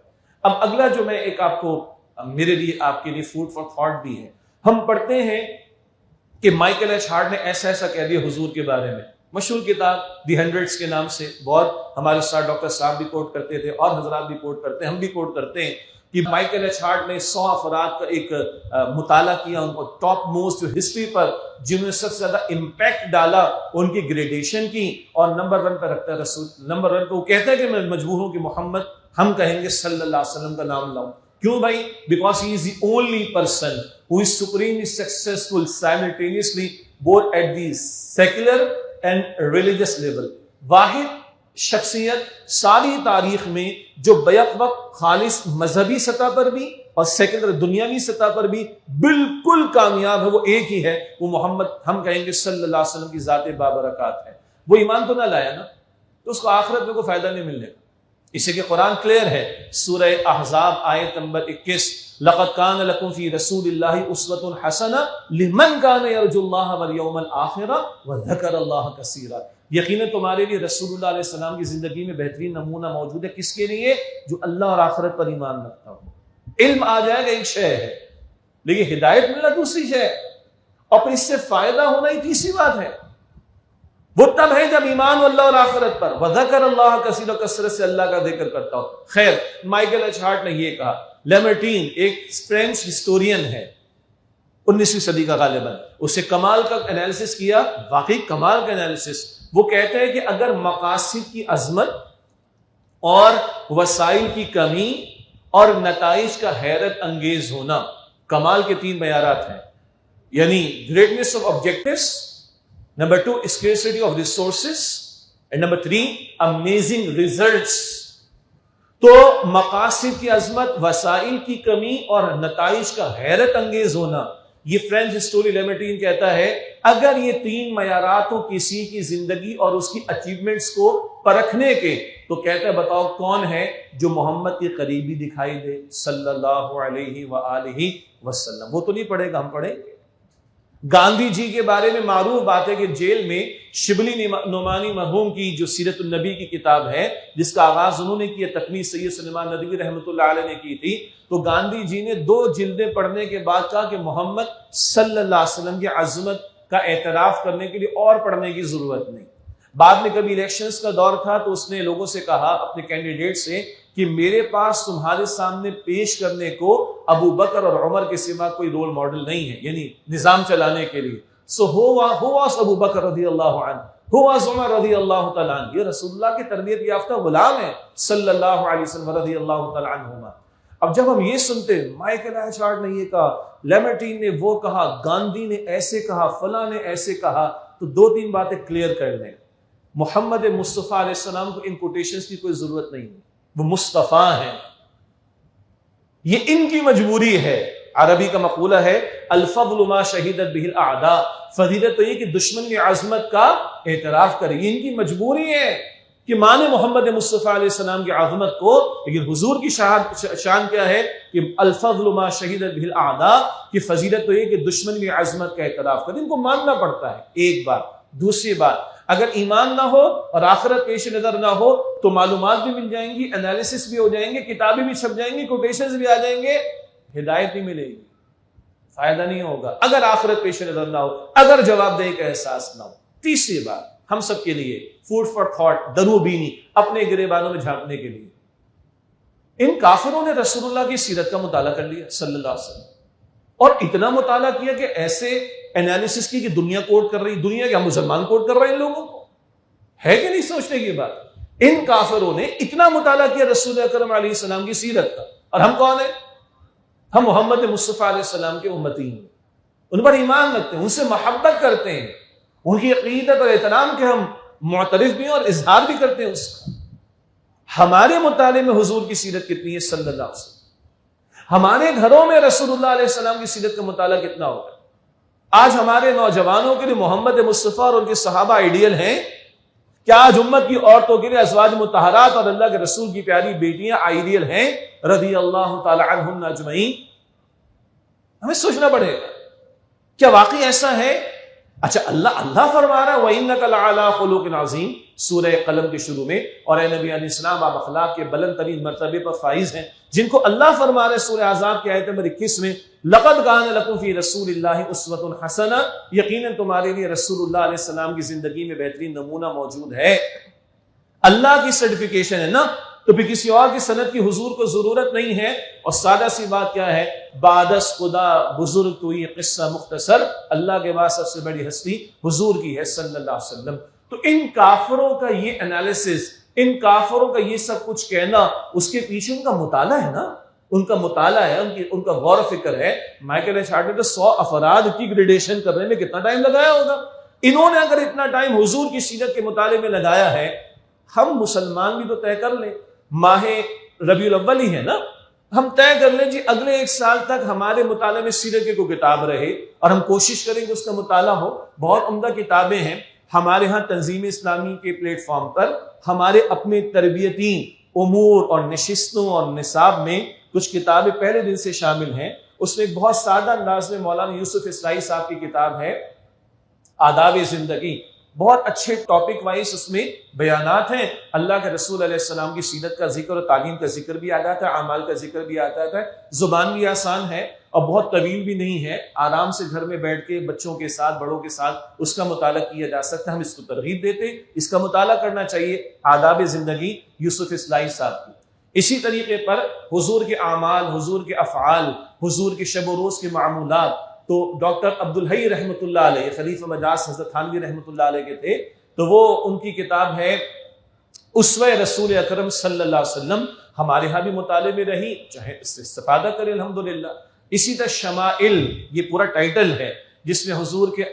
اب اگلا جو میں ایک آپ کو، میرے لیے آپ کے لیے فوڈ فار تھاٹ بھی ہے، ہم پڑھتے ہیں کہ مائیکل ایچ ہارٹ نے ایسا ایسا کہہ دیا حضور کے بارے میں، مشہور کتاب دی ہنڈریڈس کے نام سے، بہت ہمارے ساتھ ڈاکٹر صاحب بھی کوٹ کرتے تھے اور حضرات بھی کوٹ کرتے ہیں، ہم بھی کوٹ کرتے ہیں۔ کہ مائیکل ایچ ہارٹ نے 100 افراد کا ایک مطالعہ کیا، ان کو ٹاپ موسٹ جو ہسٹری پر جنہوں نے سب سے زیادہ امپیکٹ ڈالا ان کی گریڈیشن کی، اور نمبر 1 پہ رکھتا ہے رسول، نمبر 1 پہ وہ کہتا ہے کہ میں مجبور ہوں کہ محمد ہم کہیں گے صلی اللہ علیہ وسلم کا نام لاؤں. کیوں بھائی؟ Because he is the only person who is supremely successful simultaneously both at the secular and religious level. واحد شخصیت ساری تاریخ میں جو بیک وقت خالص مذہبی سطح پر بھی اور سیکولر دنیاوی سطح پر بھی بالکل کامیاب ہے، وہ ایک ہی ہے، وہ محمد ہم کہیں گے صلی اللہ علیہ وسلم کی ذات بابرکات ہے. وہ ایمان تو نہ لایا نا، تو اس کو آخرت میں کوئی فائدہ نہیں ملنے گا. اسے کہ قرآن کلیئر ہے، سورہ احزاب آیت نمبر 21، لقد کان لکم فی رسول اللہ اسوۃ حسنہ لمن کان یرجو اللہ والیوم الآخر وذکر اللہ کثیرا. یقیناً تمہارے لیے رسول اللہ علیہ السلام کی زندگی میں بہترین نمونہ موجود ہے. کس کے لیے؟ جو اللہ اور آخرت پر ایمان رکھتا ہو. علم آ جائے گا ایک شے ہے، لیکن ہدایت ملنا دوسری شے ہے، اور پھر اس سے فائدہ ہونا ہی تیسری بات ہے. وہ تب ہے جب ایمان ہو اللہ اور آخرت پر. وذکر اللہ کثیرا، کثرت سے اللہ کا ذکر کرتا ہو. خیر، مائیکل ایچ ہارٹ نے یہ کہا. لیمرٹین ایک فرینچ ہسٹورین ہے، 19ویں صدی کا غالباً، اسے کمال کا انالیسس کیا، واقعی کمال کا انالیسس. وہ کہتے ہیں کہ اگر مقاصد کی عظمت اور وسائل کی کمی اور نتائج کا حیرت انگیز ہونا، کمال کے 3 معیارات ہیں، یعنی greatness of objectives, number 2 scarcity of resources، and number 3 amazing results. تو مقاصد کی عظمت، وسائل کی کمی اور نتائج کا حیرت انگیز ہونا، یہ فرینچ ہسٹوری لیمرٹین کہتا ہے اگر یہ 3 معیارات ہو کسی کی زندگی اور اس کی اچیومنٹس کو پرکھنے کے، تو کہتا ہے بتاؤ کون ہے جو محمد کے قریبی دکھائی دے صلی اللہ علیہ وآلہ وسلم. وہ تو نہیں پڑھے گا، ہم پڑھیں گے. گاندھی جی کے بارے میں معروف بات ہے کہ جیل میں شبلی نعمانی مرحوم کی جو سیرت النبی کی کتاب ہے، جس کا آغاز انہوں نے کیا، تکنیز سید سلیمان ندوی رحمۃ اللہ علیہ نے کی تھی، تو گاندھی جی نے 2 جلدیں پڑھنے کے بعد کہا کہ محمد صلی اللہ علیہ وسلم کی عظمت کا اعتراف کرنے کے لیے اور پڑھنے کی ضرورت نہیں. بعد میں کبھی الیکشنز کا دور تھا تو اس نے لوگوں سے کہا، اپنے کینڈیڈیٹ سے، کہ میرے پاس تمہارے سامنے پیش کرنے کو ابو بکر اور عمر کے سوا کوئی رول ماڈل نہیں ہے، یعنی نظام چلانے کے لیے. سو who was ابو بکر رضی اللہ عنہ، who was عمر رضی اللہ تعالیٰ عنہ. یہ رسول اللہ کی تربیت یافتہ غلام ہے صلی اللہ علیہ وسلم رضی اللہ تعالیٰ عنہما. اب جب ہم یہ سنتے، مائیکل ایچ ہارٹ نے یہ کہا، لیمرٹین نے وہ کہا، گاندھی نے ایسے کہا، فلاں نے ایسے کہا، تو 2-3 باتیں کلیئر کر لیں. محمد مصطفیٰ علیہ السلام کو ان کوٹیشنز کی کوئی ضرورت نہیں ہے، وہ مصطفیٰ ہیں، یہ ان کی مجبوری ہے. عربی کا مقولہ ہے الفضل ما شہدت بہ الاعداء، فضیلت تو یہ کہ دشمن کی عظمت کا اعتراف کرے. یہ ان کی مجبوری ہے کہ مانے محمد مصطفیٰ علیہ السلام کی عظمت کو، لیکن حضور کی شان کیا ہے کہ الفضل ما شہدت بہ الاعداء، کہ فضیلت تو یہ کہ دشمن کی عظمت کا اعتراف کرے. ان کو ماننا پڑتا ہے. ایک بات. دوسری بات، اگر ایمان نہ ہو اور آخرت پیش نظر نہ ہو تو معلومات بھی مل جائیں گی، انالیسس بھی ہو جائیں گے، کتابیں بھی چھپ جائیں گی، کوٹیشنز بھی آ جائیں گے، ہدایت نہیں ملے گی، فائدہ نہیں ہوگا اگر آخرت پیش نظر نہ ہو، اگر جواب دہی کا احساس نہ ہو. تیسری بات ہم سب کے لیے فوڈ فار تھاٹ، درو بینی، اپنے گریبانوں میں جھانکنے کے لیے. ان کافروں نے رسول اللہ کی سیرت کا مطالعہ کر لیا صلی اللہ علیہ وسلم، اور اتنا مطالعہ کیا کہ ایسے انالیسس کی کہ دنیا کوٹ کر رہی، دنیا کیا مسلمان کوٹ کر رہے ہیں ان لوگوں کو، ہے کہ نہیں سوچنے کی بات. ان کافروں نے اتنا مطالعہ کیا رسول اکرم علیہ السلام کی سیرت کا، اور ہم کون ہیں؟ ہم محمد مصطفیٰ علیہ السلام کے امتی ہیں، ان پر ایمان رکھتے ہیں، ان سے محبت کرتے ہیں، ان کی عقیدت اور احترام کے ہم معترف بھی ہیں اور اظہار بھی کرتے ہیں اس کا. ہمارے مطالعے میں حضور کی سیرت کتنی ہے صلی اللہ علیہ وسلم؟ ہمارے گھروں میں رسول اللہ علیہ السلام کی سیرت کا مطالعہ کتنا ہوگا؟ آج ہمارے نوجوانوں کے لیے محمد مصطفیٰ اور ان کے صحابہ آئیڈیل ہیں کیا؟ آج امت کی عورتوں کے لیے ازواج مطہرات اور اللہ کے رسول کی پیاری بیٹیاں آئیڈیل ہیں رضی اللہ تعالی عنہم اجمعین؟ ہمیں سوچنا پڑے گا کیا واقعی ایسا ہے؟ اچھا، اللہ فرما رہا ہے وَإِنَّكَ لَعَلَىٰ خُلُقٍ عَظِيمٍ سورہ قلم کے شروع میں، اور اے نبی علیہ السلام آپ اخلاق کے بلند ترین مرتبے پر فائز ہیں، جن کو اللہ فرما رہے سورہ احزاب کی آیت نمبر 21 میں لَقَدْ كَانَ لَكُمْ فِي رَسُولِ اللَّهِ أُسْوَةٌ حَسَنَةٌ، یقیناً تمہارے لیے رسول اللہ علیہ السلام کی زندگی میں بہترین نمونہ موجود ہے. اللہ کی سرٹیفیکیشن ہے نا تو پھر کسی اور کی سند کی حضور کو ضرورت نہیں ہے. اور سادہ سی بات کیا ہے، بعدس خدا بزرگ تو یہ قصہ مختصر، اللہ کے بعد سب سے بڑی ہستی حضور کی ہے صلی اللہ علیہ وسلم. تو ان کافروں کا یہ انالیسس، ان کافروں کا یہ سب کچھ کہنا، اس کے پیچھے ان کا مطالعہ ہے نا، ان کا مطالعہ ہے، ان کا غور و فکر ہے. مائیکل ایچ ہارٹ نے تو 100 افراد کی گریڈیشن کرنے میں کتنا ٹائم لگایا ہوگا. انہوں نے اگر اتنا ٹائم حضور کی سیرت کے مطالعے میں لگایا ہے، ہم مسلمان بھی تو طے کر لیں، ماہ ربیع الاول ہی ہے نا، ہم طے کر لیں جی اگلے 1 سال تک ہمارے مطالعے میں سیرت کی کوئی کتاب رہے، اور ہم کوشش کریں کہ اس کا مطالعہ ہو. بہت عمدہ کتابیں ہیں ہمارے ہاں تنظیم اسلامی کے پلیٹ فارم پر. ہمارے اپنے تربیتی امور اور نشستوں اور نصاب میں کچھ کتابیں پہلے دن سے شامل ہیں. اس میں ایک بہت سادہ انداز میں مولانا یوسف اصلاحی صاحب کی کتاب ہے آداب زندگی. بہت اچھے ٹاپک وائز اس میں بیانات ہیں. اللہ کے رسول علیہ السلام کی سیرت کا ذکر اور تعلیم کا ذکر بھی آتا ہے، اعمال کا ذکر بھی آتا ہے. زبان بھی آسان ہے اور بہت طویل بھی نہیں ہے. آرام سے گھر میں بیٹھ کے بچوں کے ساتھ، بڑوں کے ساتھ اس کا مطالعہ کیا جا سکتا ہے. ہم اس کو ترغیب دیتے، اس کا مطالعہ کرنا چاہیے. آداب زندگی یوسف اصلاحی صاحب کی. اسی طریقے پر حضور کے اعمال، حضور کے افعال، حضور کے شب و روز کے معمولات، تو ڈاکٹر عبدالحی رحمۃ اللہ علیہ، خلیفہ مجاز حضرت تھانوی رحمۃ اللہ علیہ کے تھے، تو وہ ان کی کتاب ہے اسوہ رسول اکرم صلی اللہ علیہ وسلم. ہمارے ہاں بھی مطالعے میں رہی، چاہے اس سے استفادہ کریں الحمدللہ. اسی طرح شمائل، یہ پورا ٹائٹل ہے جس میں حضور کے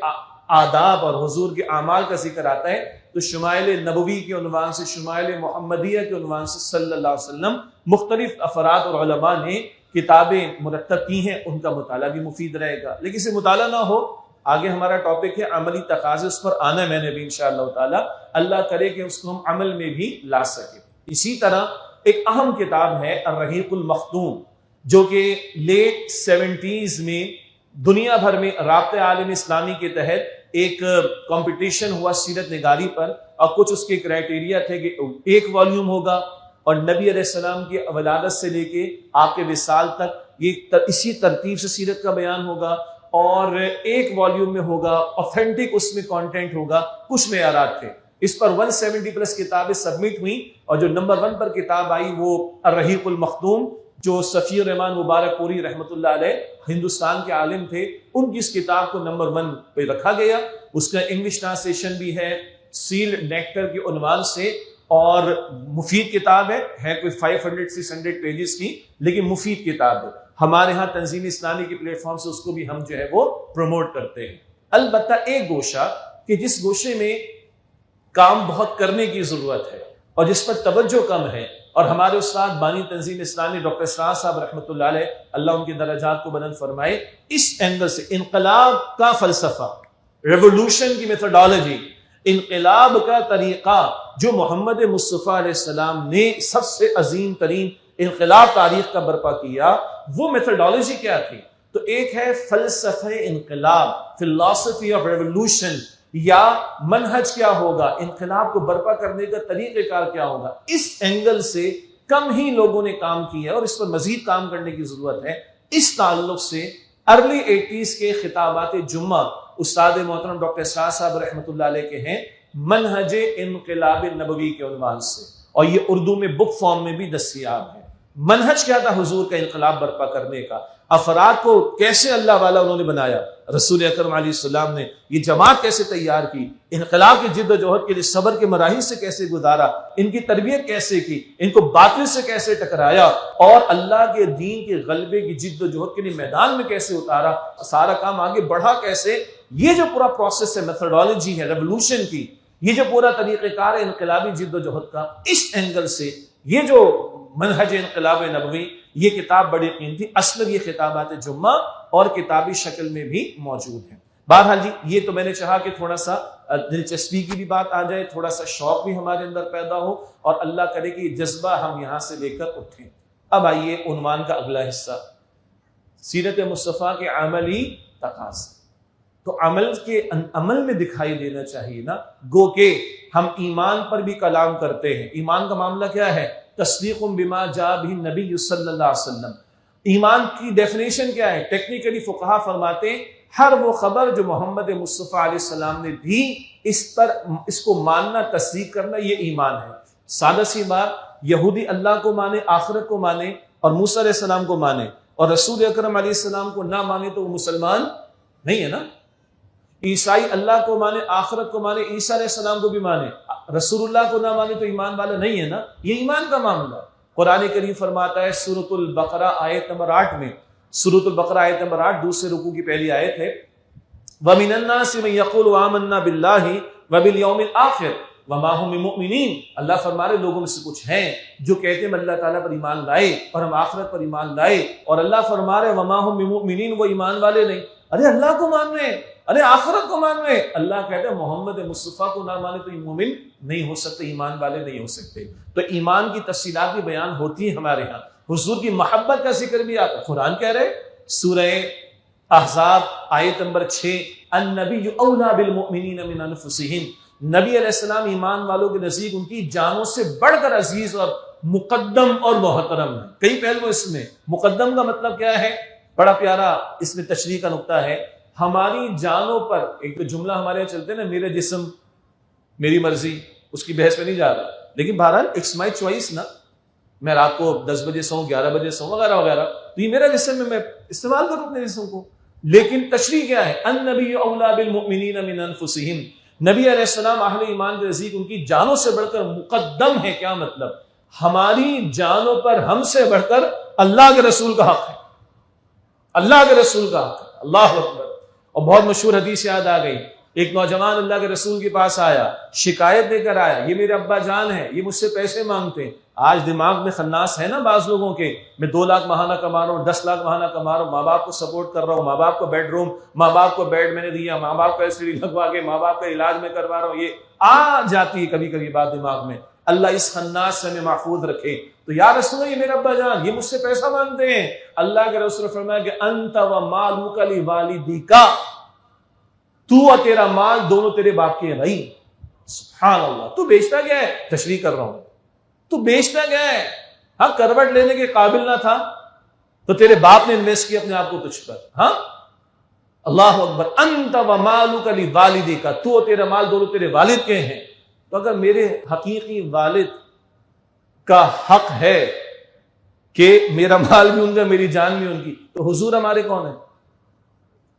آداب اور حضور کے اعمال کا ذکر آتا ہے. تو شمائل نبوی کے عنوان سے، شمائل محمدیہ کے عنوان سے صلی اللہ علیہ وسلم مختلف افراد اور علماء نے کتابیں مرتب کی ہیں. ان کا مطالعہ بھی مفید رہے گا. لیکن اسے مطالعہ نہ ہو، آگے ہمارا ٹاپک ہے عملی تقاضے، اس پر آنا ہے میں نے بھی انشاءاللہ تعالی. اللہ کرے کہ اس کو ہم عمل میں بھی لا سکیں. اسی طرح ایک اہم کتاب ہے الرحیق المختوم، جو کہ لیٹ 70s میں دنیا بھر میں رابطہ عالم اسلامی کے تحت ایک کمپٹیشن ہوا سیرت نگاری پر، اور کچھ اس کے کرائٹیریا تھے کہ 1 والیوم ہوگا اور نبی علیہ السلام کی ولادت سے لے کے آپ کے وصال تک یہ اسی ترتیب سے سیرت کا بیان ہوگا، اور 1 والیوم میں ہوگا، اوتھینٹک اس میں کانٹینٹ ہوگا. کچھ معیارات تھے. اس پر 170+ کتابیں سبمٹ ہوئیں، اور جو نمبر 1 پر کتاب آئی وہ الرحیق المختوم، جو صفی الرحمان مبارک پوری رحمۃ اللہ علیہ ہندوستان کے عالم تھے، ان کی اس کتاب کو نمبر 1 پہ رکھا گیا. اس کا انگلش ٹرانسلیشن بھی ہے سیلڈ نیکٹر کے عنوان سے، اور مفید کتاب ہے کوئی 500-600 پیجز کی، لیکن مفید کتاب ہے. ہمارے ہاں تنظیم اسلامی کے پلیٹ فارم سے اس کو بھی ہم جو ہے وہ پروموٹ کرتے ہیں. البتہ ایک گوشہ کہ جس گوشے میں کام بہت کرنے کی ضرورت ہے اور جس پر توجہ کم ہے، اور ہمارے استاد بانی تنظیم اسلامی ڈاکٹر اسرار صاحب رحمۃ اللہ علیہ، اللہ ان کے درجات کو بلند فرمائے، اس اینگل سے انقلاب کا فلسفہ، ریولوشن کی میتھڈالوجی، انقلاب کا طریقہ جو محمد مصطفیٰ علیہ السلام نے سب سے عظیم ترین انقلاب تاریخ کا برپا کیا، وہ میتھڈالوجی کیا تھی؟ تو ایک ہے فلسفہ انقلاب، فلسفی آف ریولوشن، یا منہج کیا ہوگا، انقلاب کو برپا کرنے کا طریقہ کار کیا ہوگا. اس اینگل سے کم ہی لوگوں نے کام کیا اور اس پر مزید کام کرنے کی ضرورت ہے. اس تعلق سے ارلی 80s کے خطابات جمعہ استاد محترم ڈاکٹر اسرار صاحب رحمۃ اللہ علیہ کے ہیں منہج انقلاب نبوی کے عنوان سے، اور یہ اردو میں بک فارم میں بھی دستیاب ہے. منہج کیا تھا حضور کا انقلاب برپا کرنے کا، افراد کو کیسے اللہ والا انہوں نے بنایا، رسول اکرم علیہ السلام نے یہ جماعت کیسے تیار کی، انقلاب کی جد و جہد کے لیے صبر کے مراحل سے کیسے گزارا، ان کی تربیت کیسے کی، ان کو باطل سے کیسے ٹکرایا، اور اللہ کے دین کے غلبے کی جد و جہد کے لیے میدان میں کیسے اتارا، سارا کام آگے بڑھا کیسے. یہ جو پورا پروسیس ہے، میتھڈالوجی ہے ریولوشن کی، یہ جو پورا طریقہ کار ہے انقلابی جد و جہد کا، اس اینگل سے یہ جو منہج انقلاب نبوی، یہ کتاب بڑی قیمتی. اصل یہ خطابات جمعہ اور کتابی شکل میں بھی موجود ہیں. بہرحال جی، یہ تو میں نے چاہا کہ تھوڑا سا دلچسپی کی بھی بات آ جائے، تھوڑا سا شوق بھی ہمارے اندر پیدا ہو، اور اللہ کرے کہ یہ جذبہ ہم یہاں سے لے کر اٹھیں. اب آئیے عنوان کا اگلا حصہ، سیرت مصطفیٰ کے عملی تقاضے. تو عمل میں دکھائی دینا چاہیے نا. گو کہ ہم ایمان پر بھی کلام کرتے ہیں. ایمان کا معاملہ کیا ہے؟ تصدیق بما جاء بہ نبی صلی اللہ علیہ وسلم. ایمان کی ڈیفینیشن کیا ہے؟ ٹیکنیکلی فقہا فرماتے ہیں ہر وہ خبر جو محمد مصطفیٰ علیہ السلام نے دی، اس کو ماننا، تصدیق کرنا، یہ ایمان ہے. سادہ سی بات، یہودی اللہ کو مانے، آخرت کو مانے اور موسیٰ علیہ السلام کو مانے، اور رسول اکرم علیہ السلام کو نہ مانے تو وہ مسلمان نہیں ہے نا. عیسائی اللہ کو مانے، آخرت کو مانے، عیسیٰ علیہ السلام کو بھی مانے، رسول اللہ کو نہ مانے تو ایمان والا نہیں ہے نا. یہ ایمان کا معاملہ ہے. قرآن کریم فرماتا ہے سورۃ البقرہ آیت نمبر 8 میں، سورۃ البقرہ آیت نمبر 8 دوسرے رکوع کی پہلی آیت ہے، وَمِنَ النَّاسِ مَن يَقُولُ آمَنَّا بِاللَّهِ وَبِالْيَوْمِ الْآخِرِ وَمَا هُم بِمُؤْمِنِينَ. اللہ فرما رہے لوگوں میں سے کچھ ہیں جو کہتے ہیں اللہ تعالیٰ پر ایمان لائے اور ہم آخرت پر ایمان لائے، اور اللہ فرما رہے وَمَا هُم بِمُؤْمِنِينَ، وہ ایمان والے نہیں. ارے اللہ کو مان رہے، ارے آخرت کو مان رہے. اللہ کہتے ہیں محمد مصطفیٰ کو نہ مانے تو مومن نہیں ہو سکتے، ایمان والے نہیں ہو سکتے. تو ایمان کی تفصیلات بھی بیان ہوتی ہیں ہمارے ہاں. حضور کی محبت کا ذکر بھی آتا ہے. قرآن کہہ رہے سورہ احزاب آیت نمبر 6، النبی اولیٰ بالمؤمنین من انفسہم، نبی علیہ السلام ایمان والوں کے نزدیک ان کی جانوں سے بڑھ کر عزیز اور مقدم اور محترم ہے. کئی پہلو اس میں. مقدم کا مطلب کیا ہے؟ بڑا پیارا اس میں تشریح کا نقطہ ہے. ہماری جانوں پر ایک تو جملہ ہمارے یہاں چلتے ہیں نا، میرے جسم میری مرضی، اس کی بحث میں نہیں جا رہا، لیکن بہرحال اٹس مائی چوائس نا. میں رات کو 10 بجے سوؤں، 11 بجے سوؤں وغیرہ وغیرہ، تو یہ میرا جسم ہے، میں استعمال کروں اپنے جسم کو. لیکن تشریح کیا ہے؟ النبی اولیٰ بالمؤمنین من انفسہم، نبی علیہ السلام اہل ایمان کے نزدیک ان کی جانوں سے بڑھ کر مقدم ہے. کیا مطلب؟ ہماری جانوں پر ہم سے بڑھ کر اللہ کے رسول کا حق ہے، اللہ کے رسول کا حق ہے. اللہ اکبر. اور بہت مشہور حدیث یاد آ گئی. ایک نوجوان اللہ کے رسول کے پاس آیا، شکایت دے کر آیا، یہ میرے ابا جان ہیں، یہ مجھ سے پیسے مانگتے ہیں. آج دماغ میں خناس ہے نا بعض لوگوں کے، میں 2 لاکھ ماہانہ کما رہا ہوں، 10 لاکھ ماہانہ کما رہا ہوں، ماں باپ کو سپورٹ کر رہا ہوں، ماں باپ کو بیڈ روم، ماں باپ کو بیڈ میں نے دیا، ماں باپ کو ایسے لگوا کے ماں باپ کا علاج میں کروا رہا ہوں. یہ آ جاتی ہے کبھی کبھی بات دماغ میں. اللہ اس خناس سے ہمیں محفوظ رکھے. تو یا رسول اللہ، یہ میرے ابا جان، یہ مجھ سے پیسہ مانگتے ہیں. اللہ کے رسول نے فرمایا کہ انت و مالک لوالدیک، تو اور تیرا مال دونوں تیرے باپ کے ہیں بھائی. سبحان اللہ. تو بیچتا گیا ہے، تشریح کر رہا ہوں، تو بیچتا گیا ہے. ہاں کروٹ لینے کے قابل نہ تھا تو تیرے باپ نے انویسٹ کیا اپنے آپ کو تجھ پر. ہاں اللہ اکبر. انت و مالک لوالدیک، تو اور تیرا مال دونوں تیرے والد کے ہیں. تو اگر میرے حقیقی والد کا حق ہے کہ میرا مال بھی ان کا، میری جان بھی ان کی، تو حضور ہمارے کون ہیں؟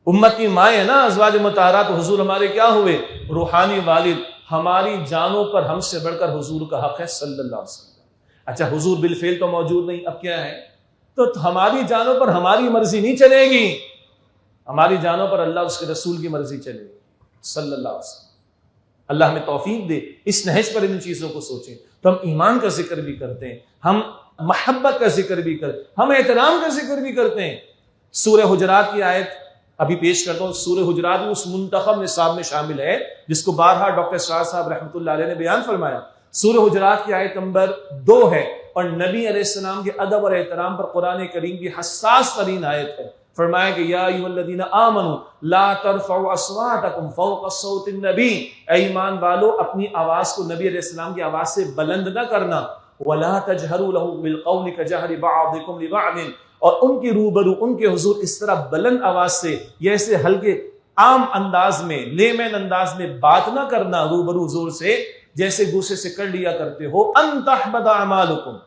امت کی مائیں ہیں نا ازواج مطہرات. تو حضور ہمارے کیا ہوئے؟ روحانی والد. ہماری جانوں پر ہم سے بڑھ کر حضور کا حق ہے صلی اللہ علیہ وسلم. اچھا حضور بالفعل تو موجود نہیں، اب کیا ہے؟ تو ہماری جانوں پر ہماری مرضی نہیں چلے گی، ہماری جانوں پر اللہ اس کے رسول کی مرضی چلے گی صلی اللہ علیہ وسلم. اللہ ہمیں توفیق دے اس نہج پر ان چیزوں کو سوچیں. تو ہم ایمان کا ذکر بھی کرتے ہیں، ہم محبت کا ذکر بھی کرتے ہیں، ہم احترام کا ذکر بھی کرتے ہیں. سورہ حجرات کی آیت ابھی پیش کرتا ہوں. سورہ حجرات میں اس منتخب نصاب میں شامل ہے جس کو بارہا ڈاکٹر شاہ صاحب رحمۃ اللہ علیہ نے بیان فرمایا. سورہ حجرات کی آیت نمبر 2 ہے، اور نبی علیہ السلام کے ادب اور احترام پر قرآن کریم کی حساس ترین آیت ہے. فرمایا کہ یا ایھا الذین آمنوا لا ترفعوا اصواتکم فوق صوت النبی، اے ایمان والو اپنی آواز کو نبی علیہ السلام کی آواز سے بلند نہ کرنا. ولا تجہروا له بالقول کجہر بعضکم لبعض، اور ان کے روبرو ان کے حضور اس طرح بلند آواز سے یہ ایسے ہلکے عام انداز میں لیمن انداز میں بات نہ کرنا روبرو حضور سے جیسے دوسرے سے کر لیا کرتے ہو. ان تحبط اعمالکم،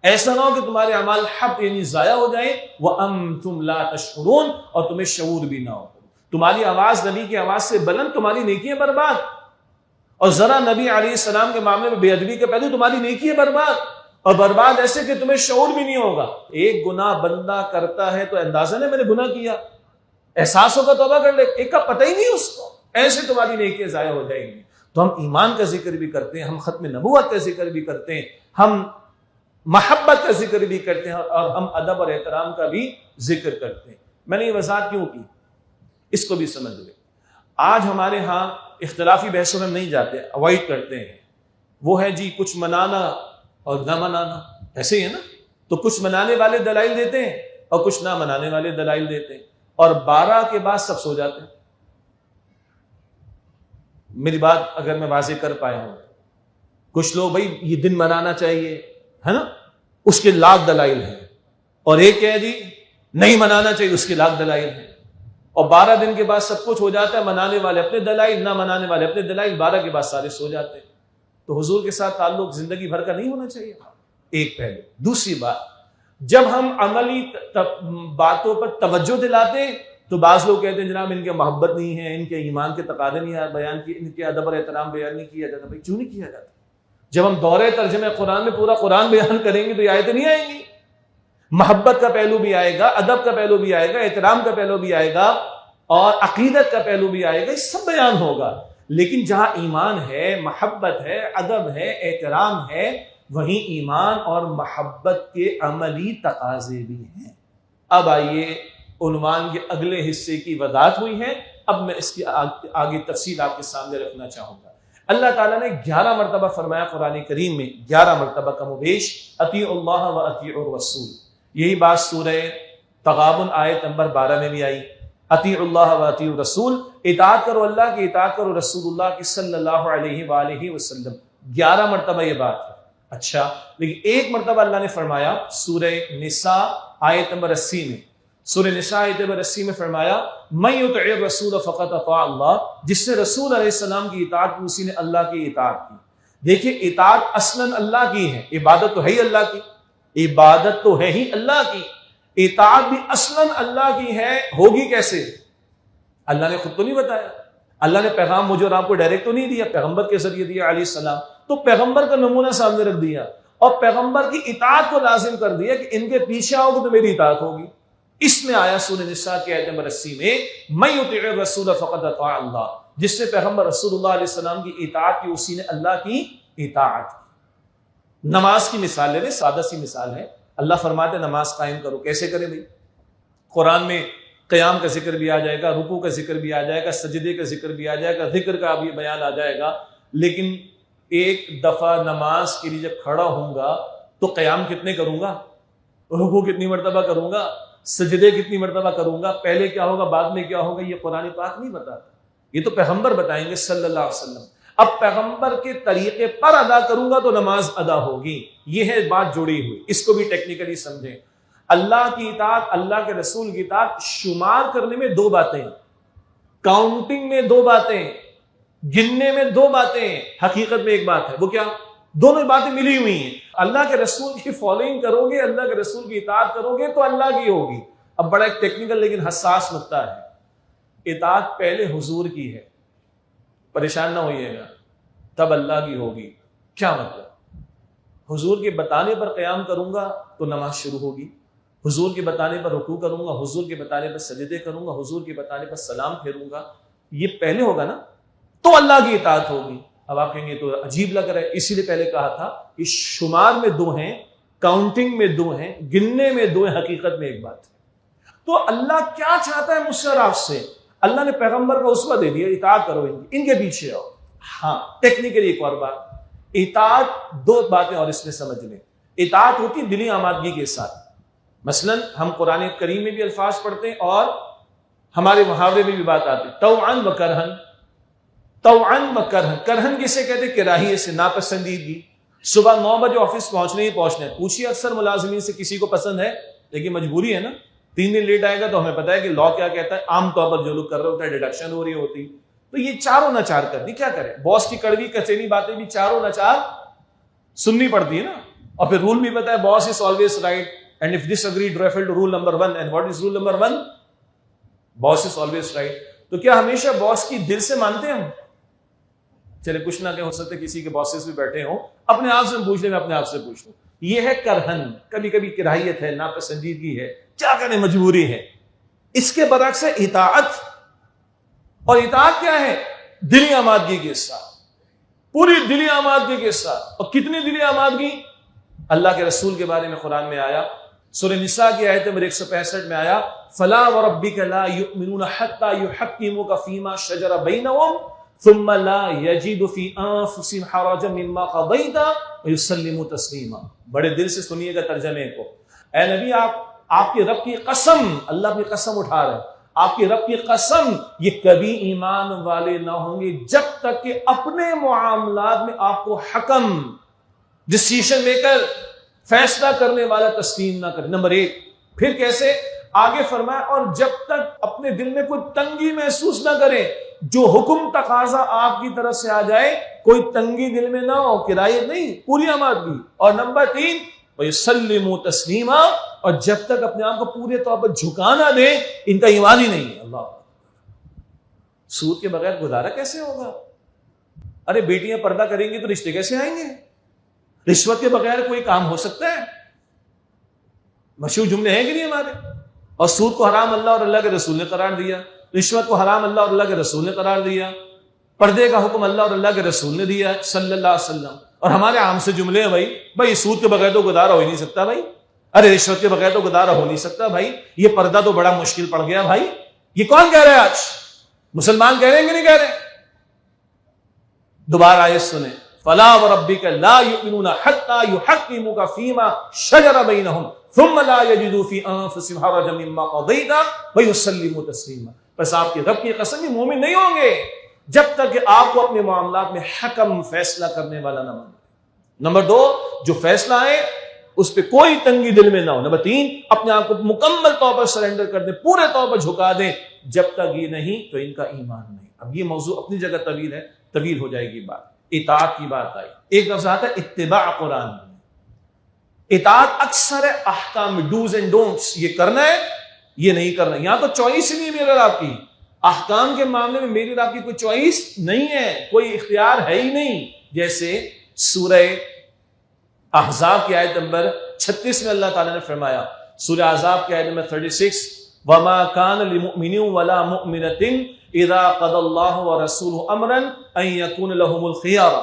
ایسا نہ ہو کہ تمہارے اعمال حبط یعنی ضائع ہو جائیں، وانتم لا تشعرون، اور تمہیں شعور بھی نہ ہو. تمہاری آواز نبی کی آواز سے بلند، تمہاری نیکیاں برباد. اور ذرا نبی علیہ السلام کے معاملے میں بے ادبی کے پہلو، تمہاری نیکیاں برباد. اور برباد ایسے کہ تمہیں شعور بھی نہیں ہوگا. ایک گناہ بندہ کرتا ہے تو اندازہ نہیں میں نے گناہ کیا، احساس ہوگا توبہ کر لے، ایک کا پتہ ہی نہیں اس کو، ایسے تمہاری نیکیاں ضائع ہو جائیں گی. تو ہم ایمان کا ذکر بھی کرتے ہیں، ہم ختم نبوت کا ذکر بھی کرتے ہیں، ہم محبت کا ذکر بھی کرتے ہیں، اور ہم ادب اور احترام کا بھی ذکر کرتے ہیں. میں نے یہ وضاحت کیوں کی، اس کو بھی سمجھ لیں. آج ہمارے ہاں اختلافی بحثوں میں ہم نہیں جاتے، اوائڈ کرتے ہیں. وہ ہے جی کچھ منانا اور نہ منانا، ایسے ہی ہے نا. تو کچھ منانے والے دلائل دیتے ہیں اور کچھ نہ منانے والے دلائل دیتے ہیں، اور 12 کے بعد سب سو جاتے ہیں. میری بات اگر میں واضح کر پایا ہوں، کچھ لوگ بھائی یہ دن منانا چاہیے ہے نا، اس کے لاکھ دلائل ہیں، اور ایک ہے جی نہیں منانا چاہیے، اس کے لاکھ دلائل ہیں. اور 12 دن کے بعد سب کچھ ہو جاتا ہے، منانے والے اپنے دلائل، نہ منانے والے اپنے دلائل، 12 کے بعد سارے سو جاتے ہیں. تو حضور کے ساتھ تعلق زندگی بھر کا نہیں ہونا چاہیے؟ ایک پہلو. دوسری بات، جب ہم عملی باتوں پر توجہ دلاتے ہیں تو بعض لوگ کہتے ہیں جناب ان کے محبت نہیں ہے، ان کے ایمان کے تقاضے نہیں بیان کیے، ان کے ادب اور احترام بیان نہیں کیا جاتا. بھائی کیوں نہیں کیا جاتا؟ جب ہم دورے ترجمہ قرآن میں پورا قرآن بیان کریں گے تو یہ آیتیں نہیں آئیں گی. محبت کا پہلو بھی آئے گا، ادب کا پہلو بھی آئے گا، احترام کا پہلو بھی آئے گا اور عقیدت کا پہلو بھی آئے گا. یہ سب بیان ہوگا. لیکن جہاں ایمان ہے، محبت ہے، ادب ہے، احترام ہے، وہیں ایمان اور محبت کے عملی تقاضے بھی ہیں. اب آئیے عنوان کے اگلے حصے کی وضاحت ہوئی ہے. اب میں اس کی آگے تفصیل آپ کے سامنے رکھنا چاہوں گا. اللہ تعالیٰ نے 11 مرتبہ فرمایا قرآن کریم میں، 11 مرتبہ کم و بیش، اطیعوا اللہ و اطیعوا الرسول. یہی بات سورہ تغابن آیت نمبر 12 میں بھی آئی. اطیعوا اللہ و اطیعوا الرسول، اطاعت کرو اللہ کی، اطاعت کرو رسول اللہ کی صلی اللہ علیہ وآلہ وسلم. 11 مرتبہ یہ بات ہے. اچھا، لیکن ایک مرتبہ اللہ نے فرمایا سورہ نساء آیت نمبر 80 میں. سورہ نساء آیت نمبر 80 میں فرمایا من یطع الرسول فقد اطاع اللہ، جس نے رسول علیہ السلام کی اطاعت کی اسی نے اللہ کی اطاعت کی. دیکھیں اطاعت اصلاً اللہ کی ہے، عبادت تو ہے ہی اللہ کی، عبادت تو ہے ہی اللہ کی، اطاعت بھی اصلاً اللہ کی ہے. ہوگی کیسے؟ اللہ نے خود تو نہیں بتایا. اللہ نے پیغام مجھے اور آپ کو ڈائریکٹ تو نہیں دیا، پیغمبر کے ذریعے دیا علیہ السلام. تو پیغمبر کا نمونہ سامنے رکھ دیا اور پیغمبر کی اطاعت کو لازم کر دیا کہ ان کے پیچھے آؤ گے تو میری اطاعت ہوگی. اس میں آیا سورہ نساء کی آیت نمبر 80 میں من یطع الرسول فقد اطاع اللہ، جس سے پیغمبر رسول اللہ علیہ السلام کی اطاعت کی اسی نے اللہ کی اطاعت کی. نماز کی مثال لے لیں، سادہ سی مثال ہے. اللہ فرماتے نماز قائم کرو. کیسے کریں بھائی؟ قرآن میں قیام کا ذکر بھی آ جائے گا، رکوع کا ذکر بھی آ جائے گا، سجدے کا ذکر بھی آ جائے گا، ذکر کا بھی بیان آ جائے گا. لیکن ایک دفعہ نماز کے لیے جب کھڑا ہوں گا تو قیام کتنے کروں گا، رکوع کتنی مرتبہ کروں گا، سجدے کتنی مرتبہ کروں گا، پہلے کیا ہوگا بعد میں کیا ہوگا، یہ قرآن پاک نہیں بتاتا، یہ تو پیغمبر بتائیں گے صلی اللہ علیہ وسلم. اب پیغمبر کے طریقے پر ادا کروں گا تو نماز ادا ہوگی. یہ ہے بات جڑی ہوئی. اس کو بھی ٹیکنیکلی سمجھیں. اللہ کی اطاعت، اللہ کے رسول کی اطاعت شمار کرنے میں 2 باتیں، کاؤنٹنگ میں 2 باتیں، گننے میں 2 باتیں، حقیقت میں ایک بات ہے. وہ کیا؟ دونوں باتیں ملی ہوئی ہیں. اللہ کے رسول کی فالوئنگ کرو گے، اللہ کے رسول کی اطاعت کرو گے تو اللہ کی ہوگی. اب بڑا ایک ٹیکنیکل لیکن حساس نقطہ ہے. اطاعت پہلے حضور کی ہے، پریشان نہ ہوئیے گا، تب اللہ کی ہوگی. کیا مطلب؟ حضور کے بتانے پر قیام کروں گا تو نماز شروع ہوگی، حضور کے بتانے پر رکوع کروں گا، حضور کے بتانے پر سجدے کروں گا، حضور کے بتانے پر سلام پھیروں گا. یہ پہلے ہوگا نا تو اللہ کی اطاعت ہوگی. اب آپ کہیں گے تو عجیب لگ رہا ہے، اسی لیے پہلے کہا تھا کہ شمار میں 2 ہیں، کاؤنٹنگ میں 2 ہیں، گننے میں 2 ہیں، حقیقت میں ایک بات ہے. تو اللہ کیا چاہتا ہے مجھ سے اور آپ سے؟ اللہ نے پیغمبر کا اسوہ دے دیا، اطاعت کرو ان کے پیچھے آؤ. ہاں ٹیکنیکلی ایک اور بات، اطاعت 2 باتیں اور اس میں سمجھ لیں. اطاعت ہوتی دلی آمادگی کے ساتھ. مثلا ہم قرآن کریم میں بھی الفاظ پڑھتے ہیں اور ہمارے محاورے میں بھی بات آتی ہے، طوعاً و کرہن. طوعاً و کرہن، کرہن کسے کہتے ہیں؟ کراہیے سے، ناپسندیدگی. صبح 9 بجے آفس پہنچنے ہی پہنچنا ہے. پوچھیے اکثر ملازمین سے کسی کو پسند ہے؟ لیکن مجبوری ہے نا. 3 دن لیٹ آئے گا تو ہمیں پتا ہے کہ لا کیا کہتا ہے. عام طور پر جو لوگ کر رہے ہوتے ہیں ڈیڈکشن ہو رہی ہوتی. تو یہ چاروں ناچار کرنی، کیا کرے؟ باس کی کڑوی کچینی باتیں بھی چاروں ناچار سننی پڑتی ہے نا. اور پھر رول بھی پتا ہے، boss is always right and if disagree refer to rule number 1. And what is rule number 1؟ Boss is always right. تو کیا ہمیشہ باس کی دل سے مانتے ہیں ہم؟ چلے کچھ نہ کہ ہو سکتے کسی کے باسز بھی بیٹھے ہوں، اپنے آپ سے پوچھ لیں، میں اپنے آپ سے پوچھ لوں. یہ ہے کرہن، کبھی کبھی کراہیت ہے، ناپسندیدگی ہے، کیا کریں مجبوری ہے. اس کے برعکس ہے اطاعت. اور اطاعت کیا ہے؟ دلی آمادگی کے ساتھ، پوری دلی آمادگی کے ساتھ. اور کتنی دلی آمادگی؟ اللہ کے رسول کے بارے میں قرآن میں آیا، سورہ نساء کی آیت نمبر 165 میں آیا، فَلَا وَرَبِّكَ لَا يُؤْمِنُونَ حَتَّى يُحَكِّمُوكَ فِي مَا شَجَرَ بَيْنَهُمْ ثُمَّ لَا يَجِدُ فِي أَنفُسِهِمْ حَرَجًا مِّمَّا قَضَيْتَ وَيُسَلِّمُوا تَسْلِيمًا. بڑے دل سے سنیے گا ترجمے کو. اے نبی آپ کے رب کی قسم، اللہ اپنی قسم اٹھا رہے ہیں، آپ کے رب کی قسم، یہ کبھی ایمان والے نہ ہوں گے جب تک کہ اپنے معاملات میں آپ کو حکم، ڈسیشن میکر، فیصلہ کرنے والا تسلیم نہ کرے. نمبر 1. پھر کیسے؟ آگے فرمایا اور جب تک اپنے دل میں کوئی تنگی محسوس نہ کریں، جو حکم تقاضا آپ کی طرف سے آ جائے کوئی تنگی دل میں نہ ہو، کرایت نہیں، پوری آمادگی. اور نمبر 3 وَيُسَلِّمُوا تَسْلِيمًا، اور جب تک اپنے آپ کو پورے طور پر جھکا نہ دیں ان کا ایمان ہی نہیں ہے. اللہ، سود کے بغیر گزارا کیسے ہوگا؟ ارے بیٹیاں پردہ کریں گی تو رشتے کیسے آئیں گے؟ رشوت کے بغیر کوئی کام ہو سکتا ہے؟ مشہور جملے ہیں کہ نہیں ہمارے؟ اور سود کو حرام اللہ اور اللہ کے رسول نے قرار دیا، رشوت کو حرام اللہ اور اللہ کے رسول نے قرار دیا، پردے کا حکم اللہ اور اللہ کے رسول نے دیا صلی اللہ علیہ وسلم. اور ہمارے عام سے جملے ہیں بھائی سود کے بغیر تو گزارا ہو ہی نہیں سکتا بھائی، ارے رشوت کے بغیر تو گزارا ہو نہیں سکتا بھائی، یہ پردہ تو بڑا مشکل پڑ گیا بھائی. یہ کون کہہ رہا ہے آج؟ مسلمان کہہ رہے ہیں کہ نہیں کہہ رہے؟ دوبارہ آیت سنیں، فَلَا وَرَبِّكَ لَا يُؤْمِنُونَ حَتَّى يُحَكِّمُوكَ فِي مَا شَجَرَ بَيْنَهُمْ ثُمَّ لَا يَجِدُوا فِي أَنفُسِهِمْ حَرَجًا مِّمَّا قَضَيْتَ وَيُسَلِّمُوا تَسْلِيمًا. بس آپ کی رب کی قسم یہ مومن نہیں ہوں گے جب تک کہ آپ کو اپنے معاملات میں حکم فیصلہ کرنے والا نہ مانے. نمبر 2 جو فیصلہ ہے اس پہ کوئی تنگی دل میں نہ ہو. نمبر 3 اپنے آپ کو مکمل طور پر سرنڈر کر دیں، پورے طور پر جھکا دیں. جب تک یہ نہیں تو ان کا ایمان نہیں. اب یہ موضوع اپنی جگہ طویل ہے، طویل ہو جائے گی بات. اطاعت کی بات آئی، ایک لفظ آتا ہے اتباع قرآن. اطاعت اکثر احکام ڈوز اینڈ ڈونٹس، یہ کرنا ہے یہ نہیں کرنا. یہاں تو چوائس ہی نہیں ہے میرے اور آپ کی. احکام کے معاملے میں میری اور آپ کی کوئی چوائس نہیں ہے، کوئی اختیار ہے ہی نہیں. جیسے سورہ احزاب کی آیت نمبر 36 میں اللہ تعالیٰ نے فرمایا، سورہ احزاب کی آیت نمبر 36، وَمَا كَانَ لِمُؤْمِنٍ وَلَا مُؤْمِنَةٍ اذا قضى اللہ ورسولہ امرا ان یکون لهم الخیارہ.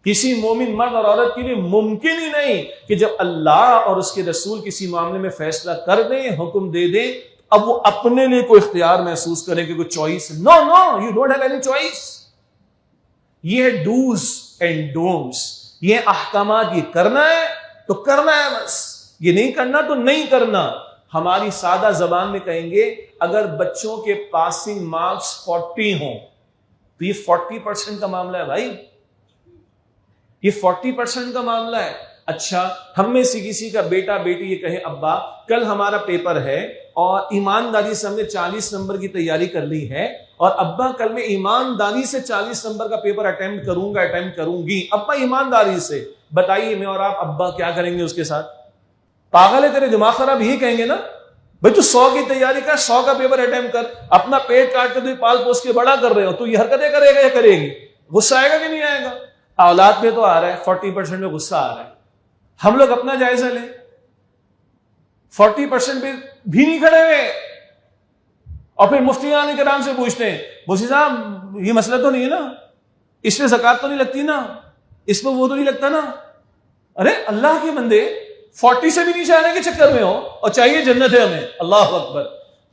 کسی مومن مرد اور عورت کے لیے ممکن ہی نہیں کہ جب اللہ اور اس کے رسول کسی معاملے میں فیصلہ کر دیں، حکم دے دیں، اب وہ اپنے لیے کوئی اختیار محسوس کریں کہ کوئی choice. No you don't have any choice. یہ ڈوز اینڈ ڈونٹس، یہ احکامات، یہ کرنا ہے تو کرنا ہے بس، یہ نہیں کرنا تو نہیں کرنا. ہماری سادہ زبان میں کہیں گے اگر بچوں کے پاسنگ مارکس 40 ہوں تو یہ 40% کا معاملہ ہے بھائی، یہ 40% کا معاملہ ہے. اچھا ہم میں سے کسی کا بیٹا بیٹی یہ کہے ابا کل ہمارا پیپر ہے اور ایمانداری سے ہم نے 40 نمبر کی تیاری کر لی ہے اور ابا کل میں ایمانداری سے 40 نمبر کا پیپر اٹیمپٹ کروں گی ابا ایمانداری سے. بتائیے میں اور آپ ابا کیا کریں گے اس کے ساتھ؟ پاگل ہے تیرے دماغ خراب، یہی کہیں گے نا بھائی تو 100 کی تیاری کر، 100 کا پیپر اٹیمپٹ کر، اپنا پیٹ کاٹ کے تو پال پوس کے بڑا کر رہے ہو، تو یہ حرکتیں کرے گا یا کرے گی؟ غصہ آئے گا کہ نہیں آئے گا؟ اولاد پہ تو آ رہا ہے 40% میں غصہ آ رہا ہے. ہم لوگ اپنا جائزہ لیں، 40% پہ بھی نہیں کھڑے ہوئے اور پھر مفتیان کرام سے پوچھتے ہیں مفتی صاحب یہ مسئلہ تو نہیں ہے نا، اس پہ زکوٰۃ تو نہیں لگتی نا، اس پہ وہ تو نہیں لگتا نا. ارے اللہ کے بندے 40 سے بھی نیچے آنے کے چکر میں ہو اور چاہیے جنت ہے ہمیں. اللہ اکبر.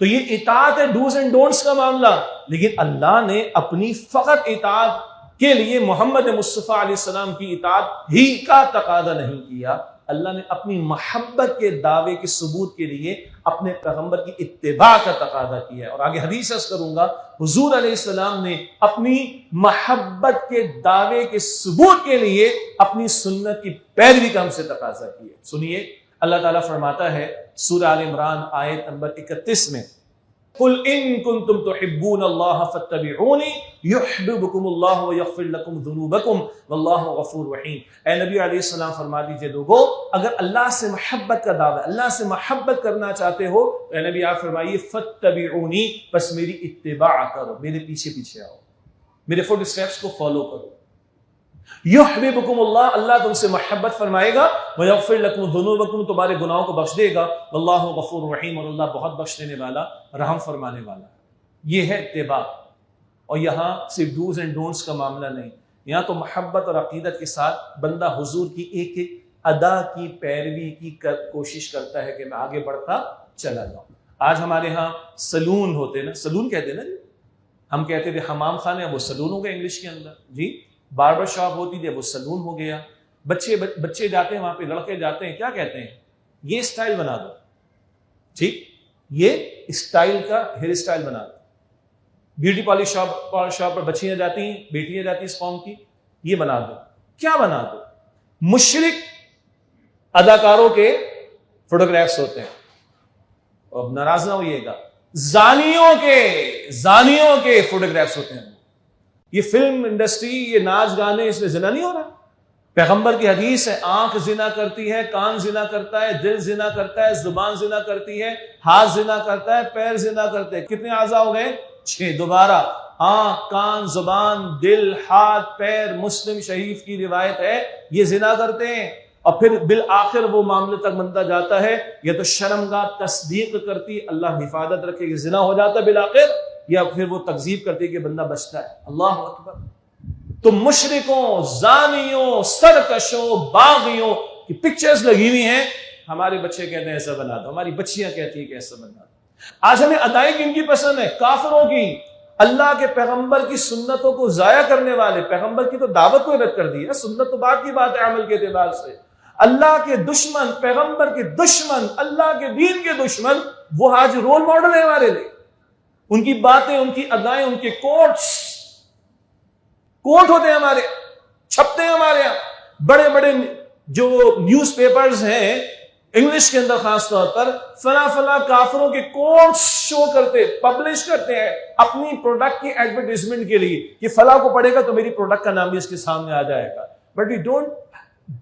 تو یہ اطاعت ہے ڈوز اینڈ ڈونٹس کا معاملہ. لیکن اللہ نے اپنی فقط اطاعت کے لیے محمد مصطفیٰ علیہ السلام کی اطاعت ہی کا تقاضا نہیں کیا، اللہ نے اپنی محبت کے دعوے کے ثبوت کے لیے اپنے پیغمبر کی اتباع کا تقاضا کیا ہے. اور آگے حدیث عرض کروں گا، حضور علیہ السلام نے اپنی محبت کے دعوے کے ثبوت کے لیے اپنی سنت کی پیروی کا ہم سے تقاضا کیا. سنیے اللہ تعالیٰ فرماتا ہے سورہ آل عمران آیت نمبر 31 میں، قل ان کنتم تحبون اللہ فاتبعونی یحببکم اللہ ویغفر لکم ذنوبکم واللہ غفور رحیم. اے نبی علیہ السلام فرما دیجئے لوگو اگر اللہ سے محبت کا دعویٰ، اللہ سے محبت کرنا چاہتے ہو، اے نبی آپ فرمائیے فاتبعونی، بس میری اتباع کرو، میرے پیچھے پیچھے آؤ، میرے فٹ اسٹیپس کو فالو کرو. یحببکم اللہ، اللہ تم سے محبت فرمائے گا، ویغفر لکم ذنوبکم، تمہارے گناہوں کو بخش دے گا، واللہ غفور رحیم، اور اللہ بہت بخش دینے والا، رحم فرمانے والا. یہ ہے اتباع. اور یہاں صرف ڈوز اینڈ ڈونٹس کا معاملہ نہیں، یہاں تو محبت اور عقیدت کے ساتھ بندہ حضور کی ایک ایک ادا کی پیروی کی کوشش کرتا ہے کہ میں آگے بڑھتا چلا جاؤں. آج ہمارے ہاں سلون ہوتے نا، سلون کہتے ہیں نا جی، ہم کہتے تھے حمام خانے، وہ سلون ہو گئے انگلش کے اندر جی. باربر شاپ ہوتی تھی وہ سلون ہو گیا. بچے جاتے ہیں وہاں پہ، لڑکے جاتے ہیں، کیا کہتے ہیں؟ یہ اسٹائل بنا دو، ٹھیک، یہ اسٹائل کا ہیئر اسٹائل بنا دو. بیوٹی پارلر شاپ پر بچیاں جاتی ہیں، بیٹیاں جاتی ہیں اس قوم کی، یہ بنا دو. کیا بنا دو؟ مشرک اداکاروں کے فوٹوگرافس ہوتے ہیں. اور ناراض نہ ہوئیے گا، زانیوں کے فوٹوگرافس ہوتے ہیں. یہ فلم انڈسٹری، یہ ناچ گانے، اس میں زنا نہیں ہو رہا. پیغمبر کی حدیث ہے آنکھ زنا کرتی ہے، کان زنا کرتا ہے، دل زنا کرتا ہے، زبان زنا کرتی ہے، ہاتھ زنا کرتا ہے، پیر زنا کرتے ہیں. کتنے اعضاء ہو گئے؟ 6. دوبارہ آنکھ، کان، زبان، دل، ہاتھ، پیر. مسلم شریف کی روایت ہے یہ زنا کرتے ہیں. اور پھر بالآخر وہ معاملے تک بندہ جاتا ہے یا تو شرمگاہ تصدیق کرتی، اللہ حفاظت رکھے کہ زنا ہو جاتا ہے بالآخر، یا پھر وہ تکذیب کرتی کہ بندہ بچتا ہے. اللہ اکبر. تو مشرکوں، زانیوں، سرکشوں، باغیوں کی پکچرز لگی ہوئی ہیں. ہمارے بچے کہتے ہیں ایسا بنا دو، ہماری بچیاں کہتی ہیں کہ ایسا بنا دو. آج ہمیں ادائیگی ان کی پسند ہے، کافروں کی. اللہ کے پیغمبر کی سنتوں کو ضائع کرنے والے، پیغمبر کی تو دعوت کو رد کر دی ہے، سنت تو بات کی بات ہے عمل کے اعتبار سے. اللہ کے دشمن، پیغمبر کے دشمن، اللہ کے دین کے دشمن، وہ آج رول ماڈل ہے ہمارے لیے. ان کی باتیں، ان کی ادائیں، ان کے کوٹ ہوتے ہیں ہمارے، چھپتے ہیں ہمارے یہاں. بڑے بڑے جو نیوز پیپرز ہیں انگلش کے اندر خاص طور پر فلاں کافروں کے کوٹس شو کرتے، پبلش کرتے ہیں اپنی پروڈکٹ کی ایڈورٹائزمنٹ کے لیے کہ فلاں کو پڑھے گا تو میری پروڈکٹ کا نام بھی اس کے سامنے آ جائے گا. But we don't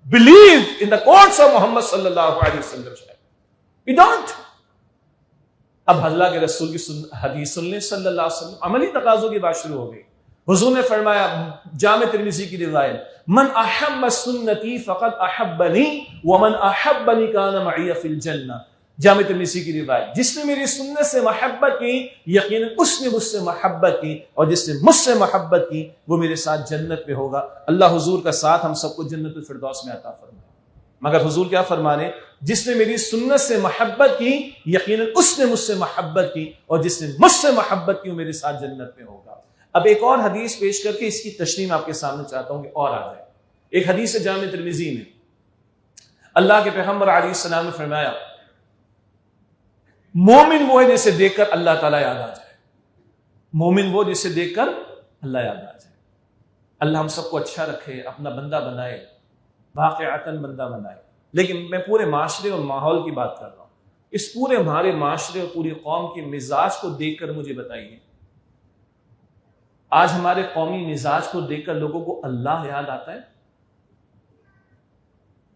believe in the quotes of Muhammad صلی اللہ علیہ وسلم. We don't. اب اللہ کے رسول کی حدیث سن لیں صلی اللہ علیہ وسلم. عملی تقاضوں کی بات شروع ہو گئی. حضور نے فرمایا، جامع ترمذی کی روایت، من احب سنتی فقد احبنی ومن احبنی کان معی فی الجنہ. جامع ترمذی کی روایت، جس نے میری سنت سے محبت کی یقیناً اس نے مجھ سے محبت کی، اور جس نے مجھ سے محبت کی وہ میرے ساتھ جنت میں ہوگا. اللہ حضور کا ساتھ ہم سب کو جنت الفردوس میں عطا فرمائے. مگر حضور کیا فرمانے؟ جس نے میری سنت سے محبت کی یقیناً اس نے مجھ سے محبت کی، اور جس نے مجھ سے محبت کی وہ میرے ساتھ جنت میں ہوگا. اب ایک اور حدیث پیش کر کے اس کی تشریح میں آپ کے سامنے چاہتا ہوں کہ اور آ جائے. ایک حدیث ہے جامع ترمذی میں، اللہ کے پیغمبر علیہ السلام نے فرمایا، مومن وہ ہے جسے دیکھ کر اللہ تعالیٰ یاد آ جائے. مومن وہ جسے دیکھ کر اللہ یاد آ جائے. اللہ ہم سب کو اچھا رکھے، اپنا بندہ بنائے، واقعتاً بندہ بنائے. لیکن میں پورے معاشرے اور ماحول کی بات کر رہا ہوں. اس پورے ہمارے معاشرے اور پوری قوم کے مزاج کو دیکھ کر مجھے بتائیے، آج ہمارے قومی مزاج کو دیکھ کر لوگوں کو اللہ یاد آتا ہے؟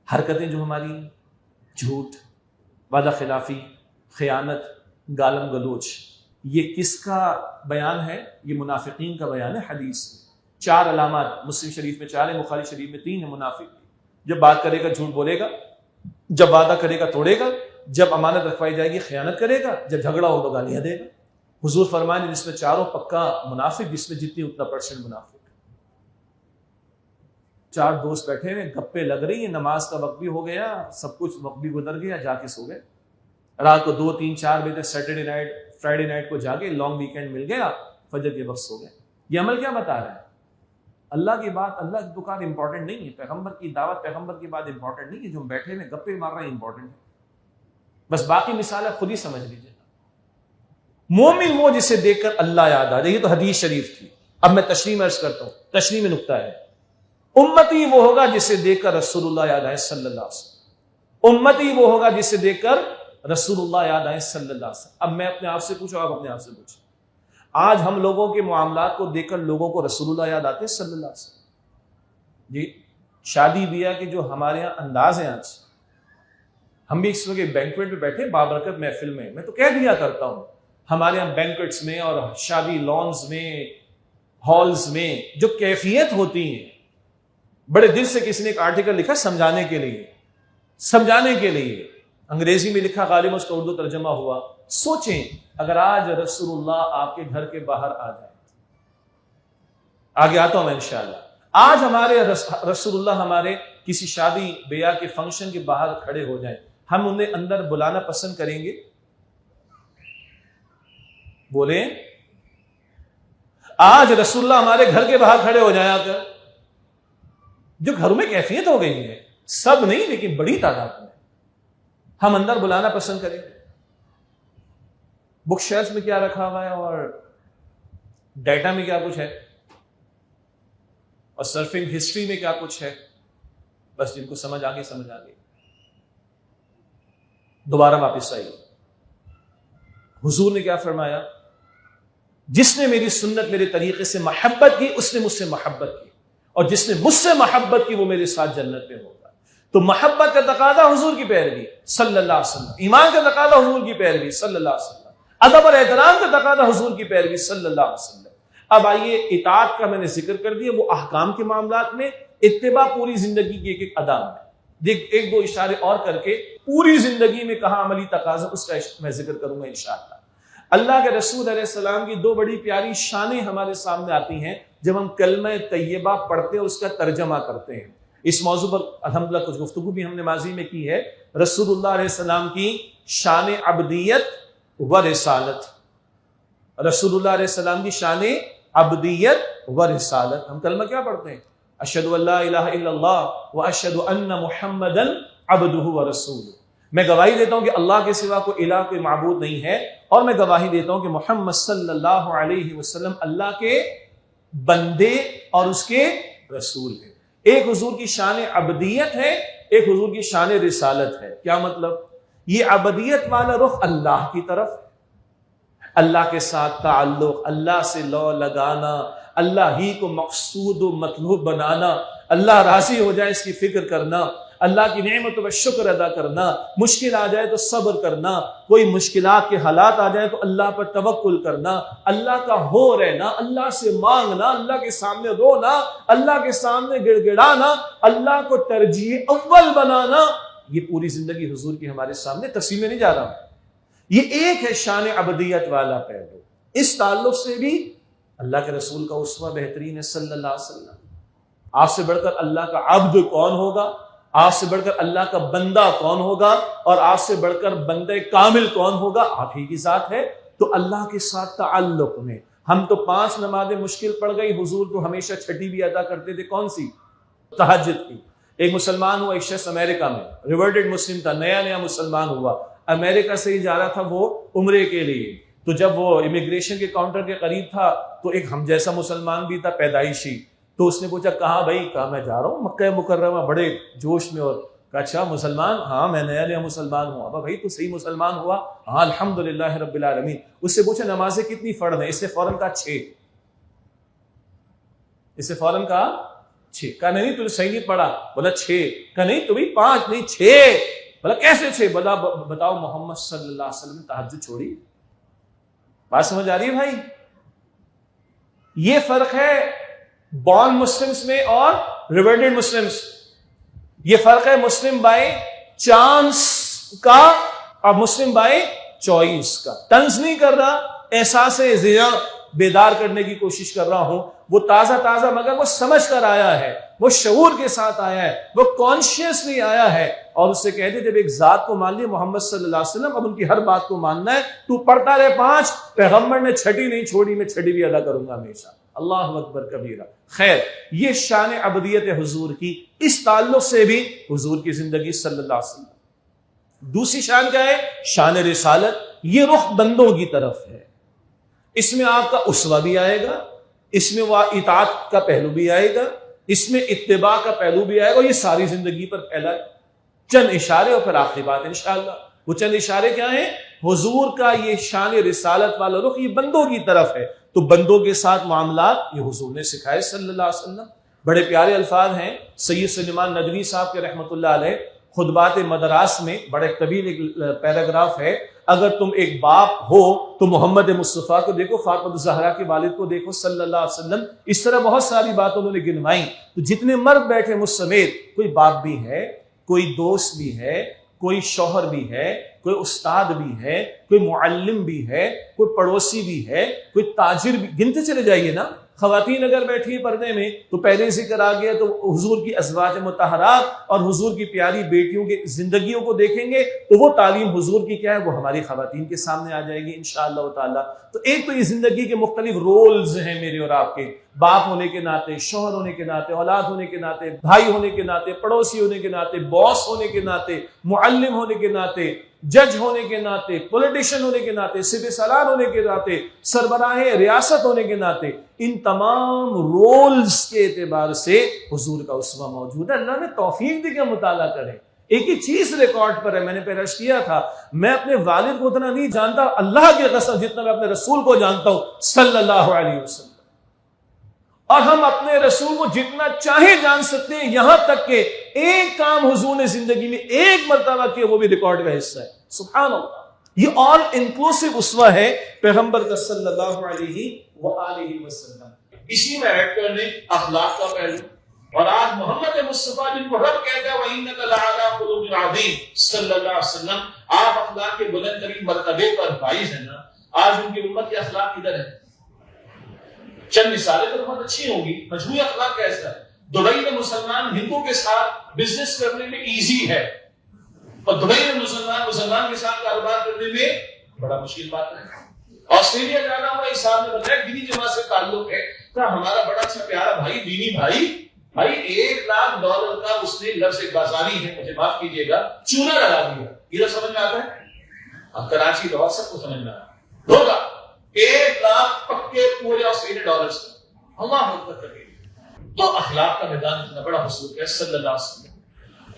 حرکتیں جو ہماری، جھوٹ، وعدہ خلافی، خیانت، گالم گلوچ، یہ کس کا بیان ہے؟ یہ منافقین کا بیان ہے. حدیث 4 علامات مسلم شریف میں 4 ہیں، بخاری شریف میں 3 ہیں. منافق جب بات کرے گا جھوٹ بولے گا، جب وعدہ کرے گا توڑے گا، جب امانت رکھوائی جائے گی خیانت کرے گا، جب جھگڑا ہو تو گالیاں دے گا. حضور فرمائے جس میں چاروں پکا منافق، جس میں جتنی اتنا % منافق. 4 دوست بیٹھے ہوئے، گپے لگ رہی ہیں، نماز کا وقت بھی ہو گیا، سب کچھ وقت بھی گزر گیا، جا کے سو گئے. رات کو 2, 3, 4 بجے سیٹرڈے نائٹ، فرائیڈے نائٹ کو جاگے، لانگ ویکینڈ مل گیا، فجر کے وقت سو گئے. یہ عمل کیا بتا رہا ہے؟ اللہ کی بات، اللہ کی دکان امپورٹنٹ نہیں ہے، پیغمبر کی دعوت، پیغمبر کی بات امپورٹنٹ نہیں ہے، جو ہم بیٹھے میں گپے مار رہے ہیں امپورٹنٹ ہے. بس باقی مثالیں خود ہی سمجھ لیجیے. مومن وہ جسے دیکھ کر اللہ یاد آ جائے. یہ تو حدیث شریف تھی. اب میں تشریح میں عرض کرتا ہوں، تشریح میں نکتہ ہے. امتی وہ ہوگا جسے دیکھ کر رسول اللہ یاد آئے صلی اللہ علیہ وسلم. امتی وہ ہوگا جسے دیکھ کر رسول اللہ یاد آئے صلی اللہ علیہ وسلم. اب میں اپنے آپ سے پوچھوں، آپ اپنے آپ سے پوچھیں، آج ہم لوگوں کے معاملات کو دیکھ کر لوگوں کو رسول اللہ یاد آتے ہیں صلی اللہ علیہ وسلم؟ جی شادی بیاہ کے جو ہمارے یہاں انداز ہیں، آج ہم بھی اس وقت بینکویٹ پہ بیٹھے بابرکت محفل میں تو کہہ دیا کرتا ہوں، ہمارے یہاں بینکویٹس میں اور شادی لانز میں، ہالز میں جو کیفیت ہوتی ہیں، بڑے دل سے کسی نے ایک آرٹیکل لکھا سمجھانے کے لیے، انگریزی میں لکھا، غالباً اس کا اردو ترجمہ ہوا. سوچیں اگر آج رسول اللہ آپ کے گھر کے باہر آ جائے، آگے آتا ہوں میں انشاءاللہ، آج ہمارے رسول اللہ ہمارے کسی شادی بیاہ کے فنکشن کے باہر کھڑے ہو جائیں، ہم انہیں اندر بلانا پسند کریں گے؟ بولیں. آج رسول اللہ ہمارے گھر کے باہر کھڑے ہو جائیں آ کر، جو گھروں میں کیفیت ہو گئی ہے، سب نہیں لیکن بڑی تعداد میں، ہم اندر بلانا پسند کریں گے؟ بک شیلف میں کیا رکھا ہوا ہے اور ڈیٹا میں کیا کچھ ہے اور سرفنگ ہسٹری میں کیا کچھ ہے، بس جن کو سمجھ آ گئی. دوبارہ واپس آئیے. حضور نے کیا فرمایا؟ جس نے میری سنت میرے طریقے سے محبت کی اس نے مجھ سے محبت کی، اور جس نے مجھ سے محبت کی وہ میرے ساتھ جنت میں ہوگا۔ تو محبت کا تقاضا حضور کی پیروی صلی اللہ علیہ وسلم، ایمان کا تقاضا حضور کی پیروی صلی اللہ علیہ وسلم، ادب اور احترام کا تقاضا حضور کی پیروی صلی اللہ علیہ وسلم۔ اب آئیے اطاعت کا میں نے ذکر کر دیا، وہ احکام کے معاملات میں، اتباع پوری زندگی کی ایک ایک ادا میں، ایک دو اشارے اور کر کے پوری زندگی میں کہاں عملی تقاضا اس کا میں ذکر کروں گا انشاءاللہ۔ اللہ کے رسول علیہ السلام کی دو بڑی پیاری شانیں ہمارے سامنے آتی ہیں جب ہم کلمہ طیبہ پڑھتے ہیں اور اس کا ترجمہ کرتے ہیں۔ اس موضوع پر الحمدللہ کچھ گفتگو بھی ہم نے ماضی میں کی ہے۔ رسول اللہ علیہ السلام کی شان عبدیت و رسالت، رسول اللہ علیہ السلام کی شان عبدیت و رسالت۔ ہم کلمہ کیا پڑھتے ہیں؟ اشہد ان لا الہ الا اللہ و اشہد ان محمدا عبدہ و رسولہ۔ میں گواہی دیتا ہوں کہ اللہ کے سوا کوئی الہ کوئی معبود نہیں ہے، اور میں گواہی دیتا ہوں کہ محمد صلی اللہ علیہ وسلم اللہ کے بندے اور اس کے رسول ہیں۔ ایک حضور کی شان عبدیت ہے، ایک حضور کی شان رسالت ہے۔ کیا مطلب؟ یہ عبدیت والا رخ اللہ کی طرف، اللہ کے ساتھ تعلق، اللہ سے لو لگانا، اللہ ہی کو مقصود و مطلوب بنانا، اللہ راضی ہو جائے اس کی فکر کرنا، اللہ کی نعمتوں پر شکر ادا کرنا، مشکل آ جائے تو صبر کرنا، کوئی مشکلات کے حالات آ جائے تو اللہ پر توکل کرنا، اللہ کا ہو رہنا، اللہ سے مانگنا، اللہ کے سامنے رونا، اللہ کے سامنے گڑ گڑانا، اللہ کو ترجیح اول بنانا، یہ پوری زندگی حضور کی ہمارے سامنے تفصیل میں نہیں جا رہا ہوں۔ یہ ایک ہے شان عبدیت والا پہلو۔ اس تعلق سے بھی اللہ کے رسول کا اسوہ بہترین ہے صلی اللہ علیہ وسلم۔ آپ سے بڑھ کر اللہ کا عبد کون ہوگا؟ آپ سے بڑھ کر اللہ کا بندہ کون ہوگا؟ اور آپ سے بڑھ کر بندہ کامل کون ہوگا؟ آپ ہی کی ذات ہے۔ تو اللہ کے ساتھ تعلق میں ہم تو 5 نمازیں مشکل پڑ گئی، حضور تو ہمیشہ چھٹی بھی ادا کرتے تھے، کون سی؟ تہجد کی۔ ایک مسلمان ہوا، ایک شخص امریکہ میں ریورٹڈ مسلم تھا، نیا مسلمان ہوا، امریکہ سے ہی جا رہا تھا وہ عمرے کے لیے۔ تو جب وہ امیگریشن کے کاؤنٹر کے قریب تھا تو ایک ہم جیسا مسلمان بھی تھا پیدائشی، تو اس نے پوچھا کہاں بھائی؟ کہا میں جا رہا ہوں مکہ مکرمہ، بڑے جوش میں، اور کہا اچھا مسلمان؟ ہاں میں نیا مسلمان ہوں۔ ابا بھائی تو صحیح مسلمان ہوا؟ ہاں الحمدللہ رب العالمین۔ اس سے پوچھا نمازیں کتنی فرض ہیں؟ اس نے فوراً کہا 6۔ اس نے فوراً کہا 6۔ کہا نہیں تو صحیح نہیں پڑھا۔ بولا 6۔ کہا نہیں تو بھی 5 نہیں 6۔ بولا کیسے 6؟ بتاؤ محمد صلی اللہ علیہ وسلم نے تہجد چھوڑی؟ بات سمجھ آ رہی ہے بھائی؟ یہ فرق ہے بورن مسلمز میں اور ریورٹڈ مسلمز۔ یہ فرق ہے مسلم بائی چانس کا اور مسلم بائی چوائس کا۔ طنز نہیں کر رہا، احساس زنا بیدار کرنے کی کوشش کر رہا ہوں۔ وہ تازہ مگر وہ سمجھ کر آیا ہے، وہ شعور کے ساتھ آیا ہے، وہ کانشیسلی آیا ہے، اور اس سے کہتے جب ایک ذات کو مان لیا محمد صلی اللہ علیہ وسلم، اب ان کی ہر بات کو ماننا ہے۔ تو پڑھتا رہے 5، پیغمبر نے چھٹی نہیں چھوڑی، میں چھٹی بھی ادا کروں گا ہمیشہ۔ اللہ اکبر کبیرہ۔ خیر، یہ شان عبدیت حضور کی، اس تعلق سے بھی حضور کی زندگی صلی اللہ علیہ وسلم۔ دوسری شان کیا ہے؟ شان رسالت۔ یہ رخ بندوں کی طرف ہے، اس میں آپ کا اسوہ بھی آئے گا، اس میں وہ اطاعت کا پہلو بھی آئے گا، اس میں اتباع کا پہلو بھی آئے گا، اور یہ ساری زندگی پر پھیلا ہے۔ چند اشارے اور پھر آخری بات انشاءاللہ۔ وہ چند اشارے کیا ہیں؟ حضور کا یہ شان رسالت والا رخ یہ بندوں کی طرف ہے، تو بندوں کے ساتھ معاملات یہ حضور نے سکھائے صلی اللہ علیہ وسلم۔ بڑے پیارے الفاظ ہیں سید سلیمان ندوی صاحب کے رحمۃ اللہ علیہ خطبات مدراس میں، بڑے طویل ایک پیراگراف ہے۔ اگر تم ایک باپ ہو تو محمد مصطفیٰ کو دیکھو، فاطمہ الزہرا کے والد کو دیکھو صلی اللہ علیہ وسلم۔ اس طرح بہت ساری باتیں انہوں نے گنوائیں۔ تو جتنے مرد بیٹھے مجھ سمیت، کوئی باپ بھی ہے، کوئی دوست بھی ہے، کوئی شوہر بھی ہے، کوئی استاد بھی ہے، کوئی معلم بھی ہے، کوئی پڑوسی بھی ہے، کوئی تاجر بھی، گنتے چلے جائیے نا۔ خواتین اگر بیٹھی ہیں پردے میں تو پہلے ذکر آ گیا، تو حضور کی ازواج مطہرات اور حضور کی پیاری بیٹیوں کی زندگیوں کو دیکھیں گے تو وہ تعلیم حضور کی کیا ہے وہ ہماری خواتین کے سامنے آ جائے گی انشاءاللہ تعالی۔ تو ایک تو یہ زندگی کے مختلف رولز ہیں میرے اور آپ کے، باپ ہونے کے ناطے، شوہر ہونے کے ناطے، اولاد ہونے کے ناطے، بھائی ہونے کے ناطے، پڑوسی ہونے کے ناطے، باس ہونے کے ناطے، معلم ہونے کے ناطے، جج ہونے کے ناطے، پولیٹیشین ہونے کے ناطے، سپہ سالار ہونے کے ناطے، سربراہ ریاست ہونے کے ناطے، ان تمام رولز کے اعتبار سے حضور کا اسوہ موجود ہے۔ اللہ نے توفیق دی کہ مطالعہ کریں۔ ایک ہی چیز ریکارڈ پر ہے. میں نے پہلے عرض کیا تھا میں اپنے والد کو اتنا نہیں جانتا اللہ کی قسم جتنا میں اپنے رسول کو جانتا ہوں صلی اللہ علیہ وسلم. اور ہم اپنے رسول کو جتنا چاہے جان سکتے ہیں، یہاں تک کہ ایک کام حضور نے زندگی میں ایک مرتبہ کیا وہ بھی ریکارڈ کا حصہ ہے. سبحان اللہ. یہ آل انکلوسیو اسوہ ہے پیغمبر کا صلی اللہ علیہ وآلہ وسلم. اسی میں ایڈ کرنے اخلاق کا پہلو. اور آج محمد مصطفیٰ جن کو رب کہتا ہے وَإِنَّكَ لَعَلَىٰ خُلُقٍ عَظِيمٍ صلی اللہ علیہ وسلم، آپ اخلاق کے بلند ترین مرتبے پر فائز ہیں نا. آج ان کی امت کے اخلاق کدھر ہے؟ چند مثالیں تو بہت اچھی ہوں گی. مجموعی اخلاق کیسا ہے؟ دبئی میں مسلمان ہندو کے ساتھ بزنس کرنے میں ایزی ہے، اور دبئی میں مسلمان کے ساتھ کاروبار کرنے میں بڑا مشکل بات ہے. آسٹریلیا جانا ہوا اس صاحب نے بتایا دینی جماعت سے تعلق ہے، تو ہمارا بڑا اچھا پیارا بھائی دینی بھائی $1,00,000 کا اس نے لفظ ایک بازاری ہے، مجھے معاف کیجیے گا، چونا لگا دیا. یہ لفظ سمجھ میں آتا ہے؟ اب کراچی دور سب کو سمجھ میں آتا ہوگا. 1,00,000 پکے پورے آسٹریلین ڈالرز. اللہ اکبر کرے. تو اخلاق کا میدان اتنا بڑا حضور ہے صلی اللہ علیہ وسلم.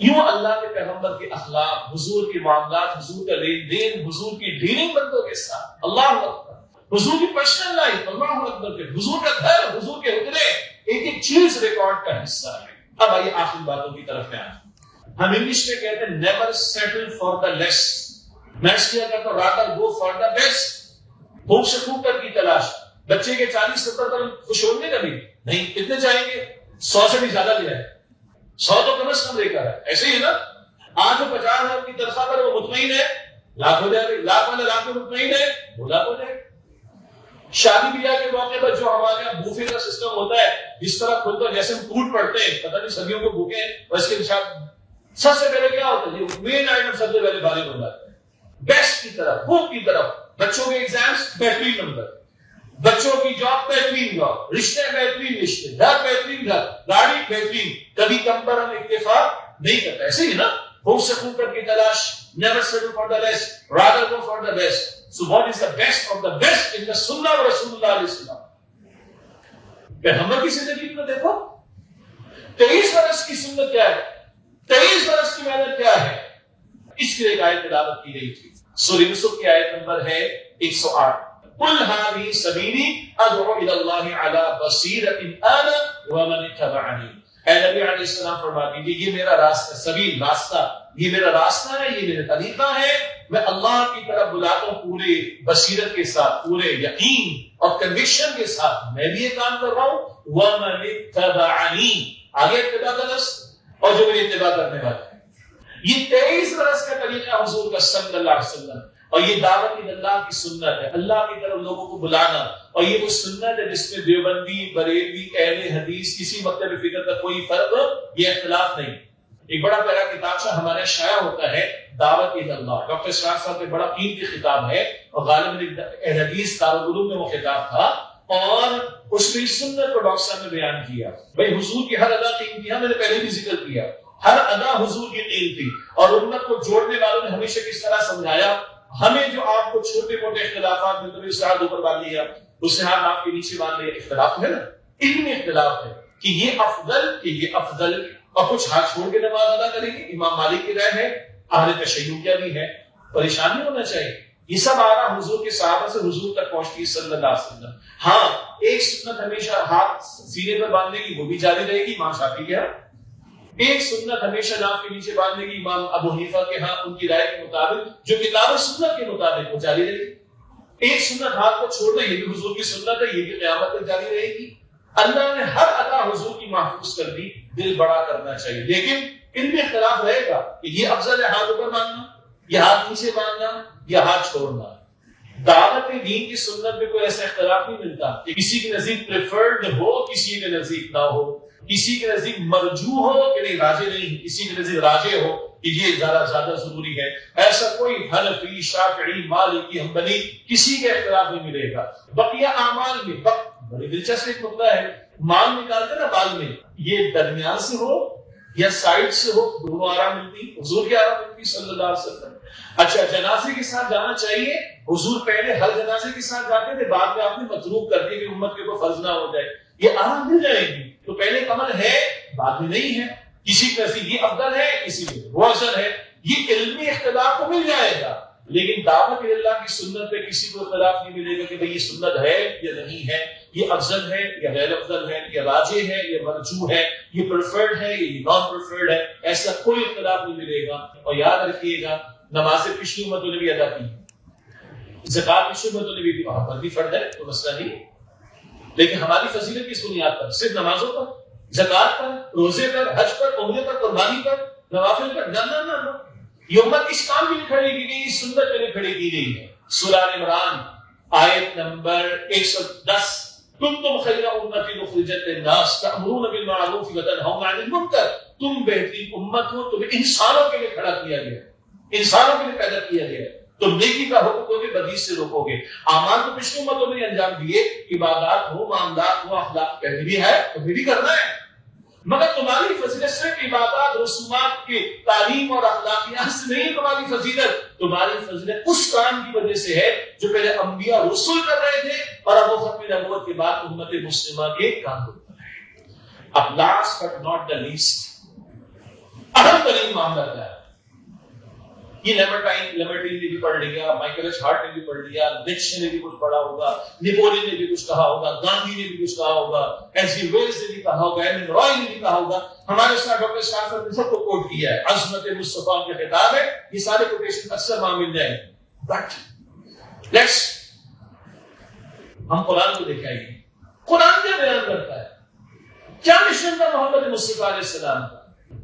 یوں اللہ کے پیغمبر کے اخلاق، حضور کے معاملات، حضور کا لین دین، حضور کی ڈیلنگ بندوں کے ساتھ، اللہ اکبر، حضور کی پرسنل لائف، اللہ اکبر کے، حضور کا گھر، حضور کے حجرے، ایک ایک چیز ریکارڈ کا حصہ ہے. اب آئیے آخری باتوں کی طرف میں آئیں. ہم انگلش میں کہتے ہیں نیور سیٹل فار دا لیس. میں اس کیا کرتا ہوں rather go for the best. خوب سے خوب کر کی تلاش. بچے کے 40-70 پر خوش ہونے کبھی نہیں. کتنے چاہیں گے؟ 100 سے بھی زیادہ لیا ہے. 100 تو کم از کم لے کر ہے. ایسے ہی نا. آج وہ 50,000 کی تنخواہ پر وہ مطمئن ہے، لاکھ ہو جائے گی. لاکھ والے لاکھ میں مطمئن ہے، 2 لاکھ ہو جائے گی. شادی بیاہ کے موقع پر جو ہمارے یہاں بوفے کا سسٹم ہوتا ہے، جس طرح کھلتا جیسے ہم ٹوٹ پڑتے ہیں، پتہ نہیں صدیوں کو بھوکے ہیں، اور اس کے سب سے پہلے کیا ہوتا ہے؟ یہ مین آئٹم سب سے پہلے فارغ ہو جاتا ہے. بیسٹ کی طرف، بک کی طرف. بچوں کے ایگزامز بہترین نمبر، بچوں کی جاب بہترین جاب، رشتے بہترین رشتے، گھر بہترین گھر، گاڑی بہترین. کبھی کم پر ہم اتفاق نہیں کرتا. ایسے ہی نا. خوب سے خوب کر کی تلاش. Never settle for the less, rather go for the best. So what is the best of the best in the Sunnah of Rasulullah alayhi salam? پیغمبر کی زندگی کو دیکھو. 23 برس کی سنت کیا ہے؟ 23 برس کی محنت کیا ہے؟ اس کے لیے ایک آیت تلاوت کی گئی تھی. سورہ یوسف کی آیت نمبر ہے 108. قل هذه سبیلی ادعو الى اللہ علی بصیرۃ انا ومن اتبعنی. اے نبی علیہ السلام فرما دیجیے یہ میرا راستہ، سبیل راستہ، یہ میرا راستہ ہے، یہ میرا طریقہ ہے. میں اللہ کی طرف بلاتا ہوں پورے بصیرت کے ساتھ، پورے یقین اور کنوکشن کے ساتھ. میں بھی یہ کام کر رہا ہوں. ومن اتبعنی، آگے اتباع کا لفظ، اور جو میری اتباع کرنے والا ہے. یہ 23 برس کا طریقہ حضور کا صلی اللہ علیہ وسلم. اور یہ دعوت اللہ کی سنت ہے، اللہ کی طرف لوگوں کو بلانا. اور یہ وہ سنت ہے جس میں دیوبندی، بریلوی، اہل حدیث، کسی مکتب فکر کا کوئی فرق یا اختلاف نہیں. ایک بڑا پیارا کتاب سے ہمارے شائع ہوتا ہے دعوت اللہ. ڈاکٹر شاہ صاحب کا بڑا قیمتی خطاب ہے، اور غالباً اہل حدیث دارالعلوم میں وہ خطاب تھا، اور اس میں سنت کو ڈاکٹر صاحب نے بیان کیا. بھائی حضور کی ہر ادا قیمتی ہے، میں نے پہلے بھی ذکر کیا، ہر ادا حضور کی قیمتی. اور امت کو جوڑنے والوں نے ہمیشہ کس طرح سمجھایا. ہمیں جو آپ کو چھوٹے موٹے اختلافات میں کبھی ہاتھ اوپر باندھ لیا، اس سے ہاتھ آپ کے نیچے باندھ لیا، اختلاف ہے نا، علمی اختلاف ہے کہ یہ افضل، کہ یہ افضل. اور کچھ ہاتھ چھوڑ کے نماز ادا کریں گے. امام مالک کی رائے ہے، اہل تشیع کیا بھی ہے. پریشان نہیں ہونا چاہیے. یہ سب آرا حضور کے صحابہ سے حضور تک پہنچتی ہے صلی اللہ علیہ وسلم. ہاں ایک سنت ہمیشہ ہاتھ سینے پر باندھنے کی وہ بھی جاری رہے گی، امام شافعی کے ہاں. ایک سنت ہمیشہ ناف کے نیچے باندھنے کی امام ابو حنیفہ کے ہاں ان کی رائے کے مطابق، جو کتاب و سنت کے مطابق وہ جاری رہے گی. ایک سنت ہاتھ کو چھوڑنا یہ بھی حضور کی سنت ہے، یہ بھی قیامت تک جاری رہے گی. اللہ نے ہر ادا حضور کی محفوظ کر دی. دل بڑا کرنا چاہیے، لیکن ان میں اختلاف رہے گا کہ یہ افضل ہے ہاتھ اوپر باندھنا، یہ ہاتھ نیچے باندھنا، یا ہاتھ چھوڑنا. دعوت دین کی سنت میں کوئی ایسا اختلاف نہیں ملتا کہ کسی کے نزدیک پریفرڈ ہو، کسی کے نزدیک نہ ہو، کسی کے نزدیک مرجو ہو کہ نہیں راجے نہیں، کسی کے نزدیک راجے ہو کہ یہ زیادہ ضروری ہے. ایسا کوئی حنفی، شافعی، مالکی، حنبلی کسی کا اختلاف نہیں ملے گا. بقیہ اعمال میں بڑی دلچسپ ایک نقطہ ہے، مال نکالتے نا بال میں، یہ درمیان سے ہو یا سائڈ سے ہو، دونوں آرام ملتی، حضور کی آرام ملتی صلی اللہ علیہ وسلم. اچھا جنازے کے ساتھ جانا چاہیے. حضور پہلے ہر جنازے کے ساتھ جاتے تھے، بعد میں آپ نے متروک کر دیا کہ امت کے کوئی فرض نہ ہو جائے. یہ آرام مل جائے گی. تو پہلے عمل ہے، بعد میں نہیں ہے. کسی کے نزدیک یہ افضل ہے، کسی میں وہ افضل ہے، یہ علمی اختلاف تو مل جائے گا، لیکن دعوت اللہ کی سنت پہ کسی کو اختلاف نہیں ملے گا کہ بھئی یہ سنت ہے یا نہیں ہے، یہ افضل ہے یا غیر افضل ہے، یہ راجح ہے یا مرجوح ہے، یہ پریفرڈ ہے یا یہ نان پریفرڈ ہے، ایسا کوئی اختلاف نہیں ملے گا۔ اور یاد رکھیے گا نمازیں پچھلی امتوں نے بھی ادا کی، زکات پچھلی امتوں نے بھی، وہاں پر بھی فرض ہے، کوئی مسئلہ نہیں، لیکن ہماری فضیلت کس بنیاد پر؟ صرف نمازوں پر، زکات پر، روزے پر، حج پر، عمرے پر، قربانی پر، نوافل پر؟ نہ یہ امت اس کام کے لیے کھڑی کی گئی، اس سنت کے لیے کھڑی کی گئی ہے۔ سورہ عمران آیت نمبر 110، کنتم خیر امت اخرجت للناس تأمرون بالمعروف وتنہون عن المنکر، تم بہترین امت ہو، تمہیں انسانوں کے لیے کھڑا کیا گیا، انسانوں کے لیے پیدا کیا گیا، تم نیکی کا حکم دو گے، بدی سے روکو گے۔ اعمال تو پچھلی امتوں نے انجام دیے، عبادات ہو، معاملات ہو، اخلاق پہلے بھی ہے، تمہیں بھی کرنا ہے، مگر تمہاری فضیلت صرف عبادات رسومات کی تعلیم اور اخلاقیات سے نہیں، تمہاری فضیلت اس کام کی وجہ سے ہے جو پہلے انبیاء رسول کر رہے تھے اور اب وہ ختم نبوت کے بعد امت مسلمہ کے کام کو کر رہے ہیں۔ اب last but not the least, اہم ترین معاملہ کیا ہے؟ یہ لیمرٹین نے بھی پڑھ لیا، مائیکل ایچ ہارٹ نے بھی پڑھ لیا، نیکسن نے بھی کچھ پڑھا ہوگا، نیپولین نے بھی کچھ کہا ہوگا، گاندھی نے بھی کچھ کہا ہوگا، ایسی ویلز نے بھی کہا ہوگا، ایمن رائے نے بھی کہا ہوگا، ہمارے ساتھ ڈاکٹر اسٹافر نے سب کو کوٹ کیا ہے، عظمت مصطفیٰ کی خطاب ہے، یہ سارے کوٹیشن اکثر وہاں مل جائیں۔ بٹ لیٹس ہم قرآن کو دیکھیں گے، قرآن کیا بیان کرتا ہے، کیا مشن تھا محمد مصطفیٰ علیہ السلام کا؟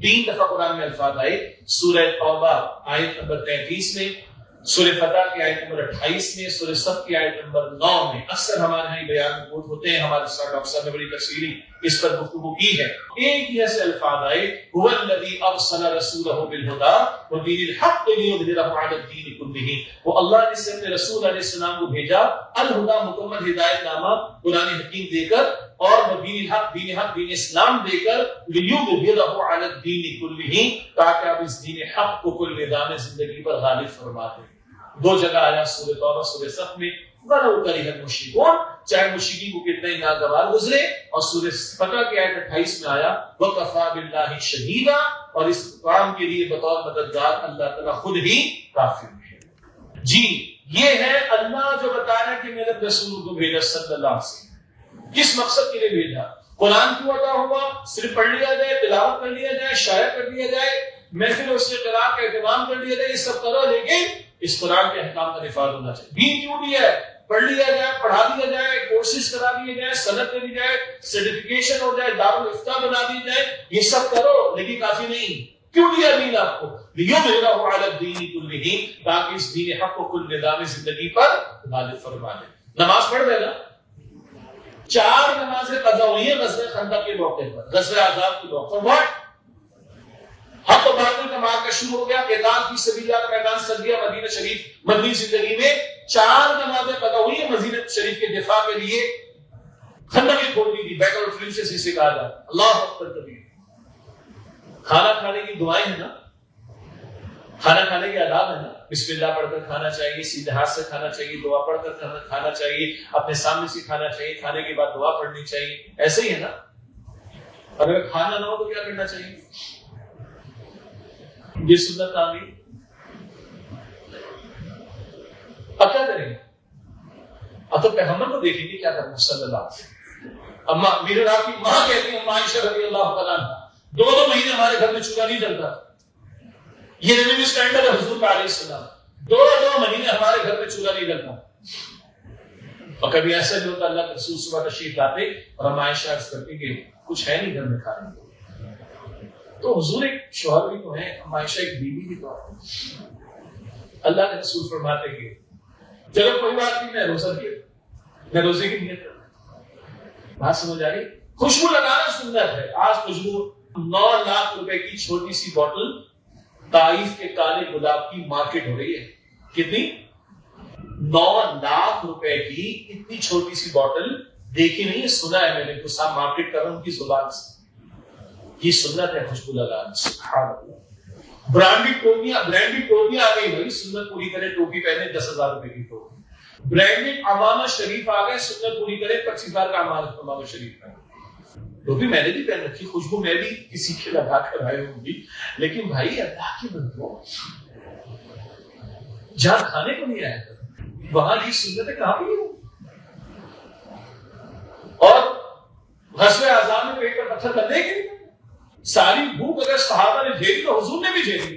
3 دفعہ قرآن میں الفاظ آئے، سورہ توبہ آیت نمبر 33 میں، سورہ فتح کی آیت نمبر 28 میں، سورہ صف کی آیت نمبر 9 میں۔ اکثر ہمارے یہاں بیان موجود ہوتے ہیں، ہمارے ساتھ ڈاکٹر صاحب نے بڑی تفصیلی اس پر گفتگو کی ہے۔ ایک ہی ایسے الفاظ آئے، هو الذی ارسل رسولہ بالہدی ودین الحق لیظہرہ علی الدین کلہ، وہ اللہ نے جس نے اپنے رسول علیہ السلام کو بھیجا الہدی مکمل ہدایت نامہ قرآن حکیم دے کر، اور دین حق، دین حق، دین اسلام دے کر، لیظہرہ علی الدین کلہ، تاکہ آپ اس دین حق کو کل نظام زندگی پر غالب فرما دیں۔ 2 جگہ آیا سورہ توبہ سورہ صف میں، وَلَوْ كَرِهَ الْمُشْرِكُونَ، چاہے مشرکین کو کتنا ہی ناگوار گزرے، اور سورہ فتح کی آیت 28 میں آیا وَكَفَى بِاللَّهِ شَهِيدًا، اور اس کام کے لیے بطور مددگار اللہ تعالیٰ خود ہی کافی ہے۔ جی یہ ہے اللہ جو بتا رہا ہے کہ میرے رسول کو بھیجا صلی اللہ علیہ وسلم، کس مقصد کے لیے بھیجا؟ قرآن کیوں عطا ہوا؟ صرف پڑھ لیا جائے، تلاوت کر لیا جائے، شاعر کر لیا جائے، محفل اس سے قرآن کا اہتمام کر لیا جائے، یہ سب کرو، لیکن اس قرآن کے احکام کا نفاذ ہونا چاہیے۔ دین کیوں دیا ہے؟ پڑھ لیا جائے، پڑھا دیا جائے، کورسز کرا دیے جائے، سند دے دی جائے، سرٹیفکیشن ہو جائے، دارالفتہ بنا دی جائے، یہ سب کرو، لیکن کافی نہیں۔ کیوں دیا دین آپ کو؟ لیظہرہ علی الدین کلہ، تاکہ اس دین حق کو کل نظام زندگی پر غالب فرما دے۔ نماز پڑھ دے گا، 4 نمازیں قضا ہوئی ہیں غزوہ خندق کے موقع پر، غزوہ احزاب کے موقع پر۔ حق و باطل کا معرکہ شروع ہو گیا، قتال فی سبیل اللہ کا میدان سج گیا مدینہ شریف، مدنی زندگی میں 4 نمازیں قضا ہوئی ہیں مدینہ شریف کے دفاع کے لیے، خندقیں کھول دی تھی، بیٹل آف لنچز اسے کہا جاتا ہے۔ اللہ اکبر کبیر۔ کھانا کھانے کی دعائیں ہیں نا، کھانا کھانے کے آداب ہے نا، بسم اللہ پڑھ کر کھانا چاہیے، سیدھے ہاتھ سے کھانا چاہیے، دعا پڑھ کر کھانا چاہیے، اپنے سامنے سے کھانا چاہیے، کھانے کے بعد دعا پڑھنی چاہیے، ایسے ہی ہے نا۔ اگر کھانا نہ ہو تو کیا کرنا چاہیے؟ یہ سنت آ گئی، اب کیا کریں گے؟ اب تو پیغمبر کو دیکھیں گے کیا کرنا ہے صلی اللہ علیہ وسلم۔ اما میرے آپ کی ماں کہتی ہیں، اما عائشہ رضی اللہ تعالیٰ عنہ، 2 مہینے ہمارے گھر میں چولہا نہیں جلتا، یہ نبی اسٹینڈرڈ ہے حضور علیہ السلام، 2 مہینے ہمارے گھر میں چولہا نہیں جلتا۔ اور کبھی ایسا بھی ہوتا اللہ کے رسول صبح تشریف لاتے اور ہم عائشہ عرض کرتی کہ کچھ ہے نہیں گھر میں کھانے کو، تو حضور ایک شوہر بھی تو ہے، ہم عائشہ ایک بیوی بھی تو ہے۔ اللہ کے رسول فرماتے کہ چلو کوئی بات نہیں، میں روزہ کیا، میں روزے کی نیت کرتا۔ بات سمجھ آ رہی؟ خوشبو لگانا سنت ہے۔ آج خوشبو 9 لاکھ روپے کی چھوٹی سی بوتل طائف کے کالے گلاب کی مارکیٹ ہو رہی ہے۔ کتنی؟ 9 لاکھ روپے کی اتنی چھوٹی سی بوتل دیکھی نہیں، سنا ہے میں نے، تو صاحب مارکیٹ کر رہا ہوں ان کی زبان سے۔ یہ سنت ہے خوشبو لگانا، سبحان اللہ۔ برانڈیڈ ٹوپیاں آ گئی، بھائی سنت پوری کرے، ٹوپی پہنے 10,000 روپے کی ٹوپی۔ برانڈیڈ عمامہ شریف آ گئے، سنت پوری کرے 25,000 کا عمامہ شریف پہنے۔ ٹوپی میں نے بھی پہن رکھی، خوشبو میں بھی کسی کے لگا کر آئے ہوں گی، لیکن بھائی اللہ کی بندو جہاں کھانے کو نہیں آیا تھا وہاں یہ سنتیں کہاں بھی ہوں؟ اور غزوہ احزاب میں پیٹ پر پتھر لگنے کے لیے ساری بھوک اگر صحابہ نے جھیلی تو حضور نے بھی جھیلی،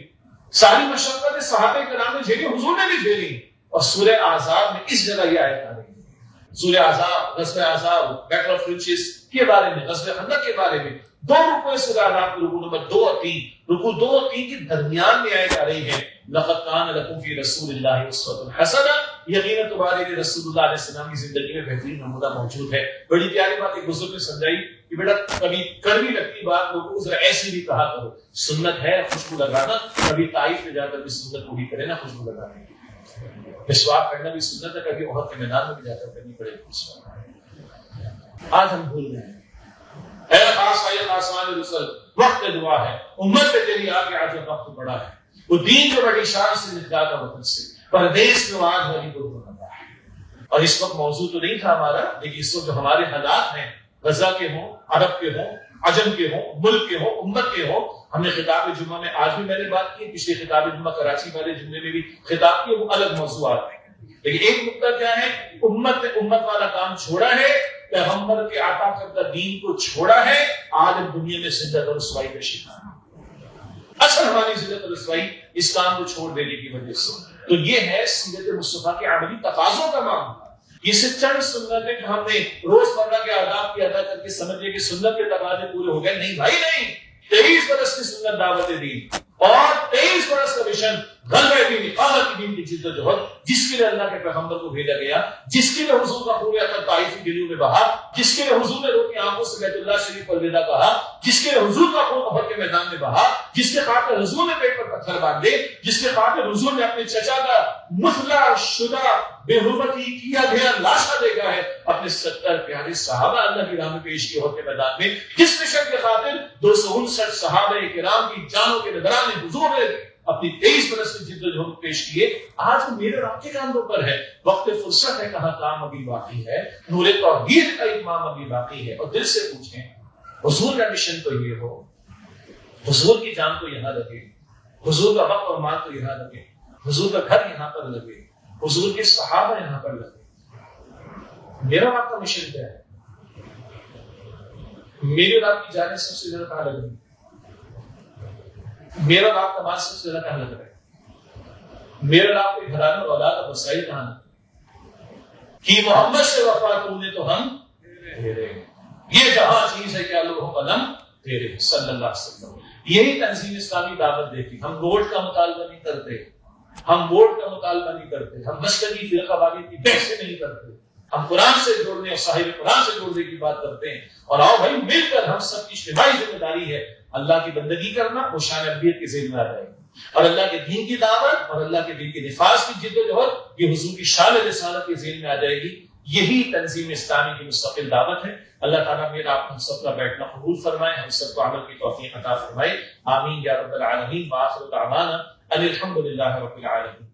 ساری مشقتیں صحابہ کرام نے جھیلی، حضور نے بھی جھیلی. اور سورہ احزاب میں اس جگہ یہ آیت آ رہی ہے، سورہ احزاب، غزوہ احزاب، بیٹل آف ریچز کے بارے میں، غزوہ خندق کے بارے میں. 2 رکوع سورہ احزاب کے رکوع نمبر 2 اور 3، رکوع 2 اور 3 کے درمیان میں آیت آ رہی ہے، لقد کان لکم فی رسول اللہ اسوۃ حسنہ، یقیناً تمہارے لیے رسول اللہ علیہ السلام کی زندگی میں بہترین نمونہ موجود ہے. بڑی پیاری بات ایک بزرگ نے سمجھائی کہ بیٹا کبھی کڑوی لگتی بات لوگوں کو ذرا ایسی بھی کہا کرو، سنت ہے خوشبو لگانا، کبھی طائف میں جا کر بھی سنت پوری کرے نا خوشبو لگانے کی. مسواک کرنا بھی سنت ہے، کبھی احد کے میدان میں بھی جا کر کرنی پڑے گی مسواک. آج ہم بھول گئے ہیں. اے خاص اے خاصان رسول، وقت دعا ہے، امت پہ تیری آگے آج وقت بڑا ہے. وہ دین جو بڑی شان سے نکلا تھا وطن سے، پردیس میں آج والی کو بنا ہے. اور اس وقت موضوع تو نہیں تھا ہمارا، لیکن اس وقت جو ہمارے حالات ہیں، غزہ کے ہوں، عرب کے ہوں، عجم کے ہوں، ملک کے ہوں، امت کے ہوں. ہم نے خطاب جمعہ میں آج بھی میں نے بات کی، پچھلے خطاب جمعہ کراچی والے جمعے میں بھی خطاب کیے، وہ الگ موضوعات ہیں. لیکن ایک نقطہ کیا ہے، امت نے امت والا کام چھوڑا ہے، پیغمبر کے عطا کردہ دین کو چھوڑا ہے. آج ہم دنیا میں ذلت اور رسوائی کا شکار ہیں. اصل ہماری ذلت اور رسوائی اس کام کو چھوڑ دینے کی وجہ سے. تو یہ ہے سیرت مصطفیٰ کے عملی تقاضوں کا معاملہ. یہ سے چند سنت ہے کہ ہم نے روزمرہ کے آداب کی ادا کر کے سمجھے کہ سنت کے تقاضے پورے ہو گئے. نہیں بھائی نہیں، 23 برس کی سنت دعوت دین اور 23 برس کا مشن غلبہ دین، اقامت دین کی جدوجہد، جس کے لیے اللہ کے پیغمبر کو بھیجا گیا، جس کے لیے حضور کا خون اثر طائفی دلوں میں بہا، جس کے لیے حضور نے روکی آنکھوں سے بیت اللہ شریف الوداع کہا، جس کے لیے حضور کا خون احد کے میدان میں بہا، جس کے خاطر حضور نے پیٹ پر پتھر باندھے، جس کے خاطر حضور نے اپنے چچا کا مثلا شدہ بے حرمتی کیا گیا لاشا دیکھا ہے، اپنے 70 پیارے صحابہ اللہ کی راہ میں پیش کیے احد کے میدان میں. جس مشن کے خاطر 259 صحابہ کرام کی جانوں کے نذرانے حضور نے اپنی 23 برس کی جدوجہد پیش کیے. آج میرے اور آپ کے کاندھوں پر ہے. وقت فرصت ہے، کہاں کام ابھی باقی ہے، نور توحید کا اتمام ابھی باقی ہے. اور دل سے پوچھیں، حضور کا مشن تو یہ ہو، حضور کی جان تو یہاں لگے، حضور کا وقت اور مال تو یہاں لگے، حضور کا گھر یہاں پر لگے، حضور کے صحابہ یہاں پر لگے. میرا اور آپ کا مشن کیا ہے؟ میری اور آپ کی جانیں سب سے زیادہ کہاں لگ رہی؟ میرا اور آپ کا مال سب سے زیادہ کہاں لگ رہا ہے؟ میرا اور آپ کے گھرانے اور اولاد اور وسائل کہاں لگ رہے ہیں؟ کہ محمد سے وفا تم نے تو ہم تیرے، یہ جہاں چیز ہے کیا لوگ قلم تیرے صلی اللہ علیہ وسلم. یہی تنظیم اسلامی دعوت دیتی. ہم ووٹ کا مطالبہ نہیں کرتے، ہم ووٹ کا مطالبہ نہیں کرتے، ہم مسلکی فرقہ والی کی بحثیں نہیں کرتے، ہم قرآن سے جوڑنے اور صاحب قرآن سے جوڑنے کی بات کرتے ہیں. اور آؤ بھائی مل کر ہم سب کی اجتماعی ذمہ داری ہے اللہ کی بندگی کرنا، وہ شان انبیاء کے ذہن میں آ جائے گی. اور اللہ کے دین کی دعوت اور اللہ کے دین کے نفاذ کی جدوجہد یہ حضور کی شان رسالت کے ذہن میں آ جائے گی. یہی تنظیم اسلامی کی مستقل دعوت ہے. اللہ تعالیٰ میرا آپ ہم سب کا بیٹھنا قبول فرمائے، ہم سب کو عمل کی توفیق عطا فرمائے. آمین یا رب العالمین. وآخر دعوانا ان الحمد للہ رب العالمین.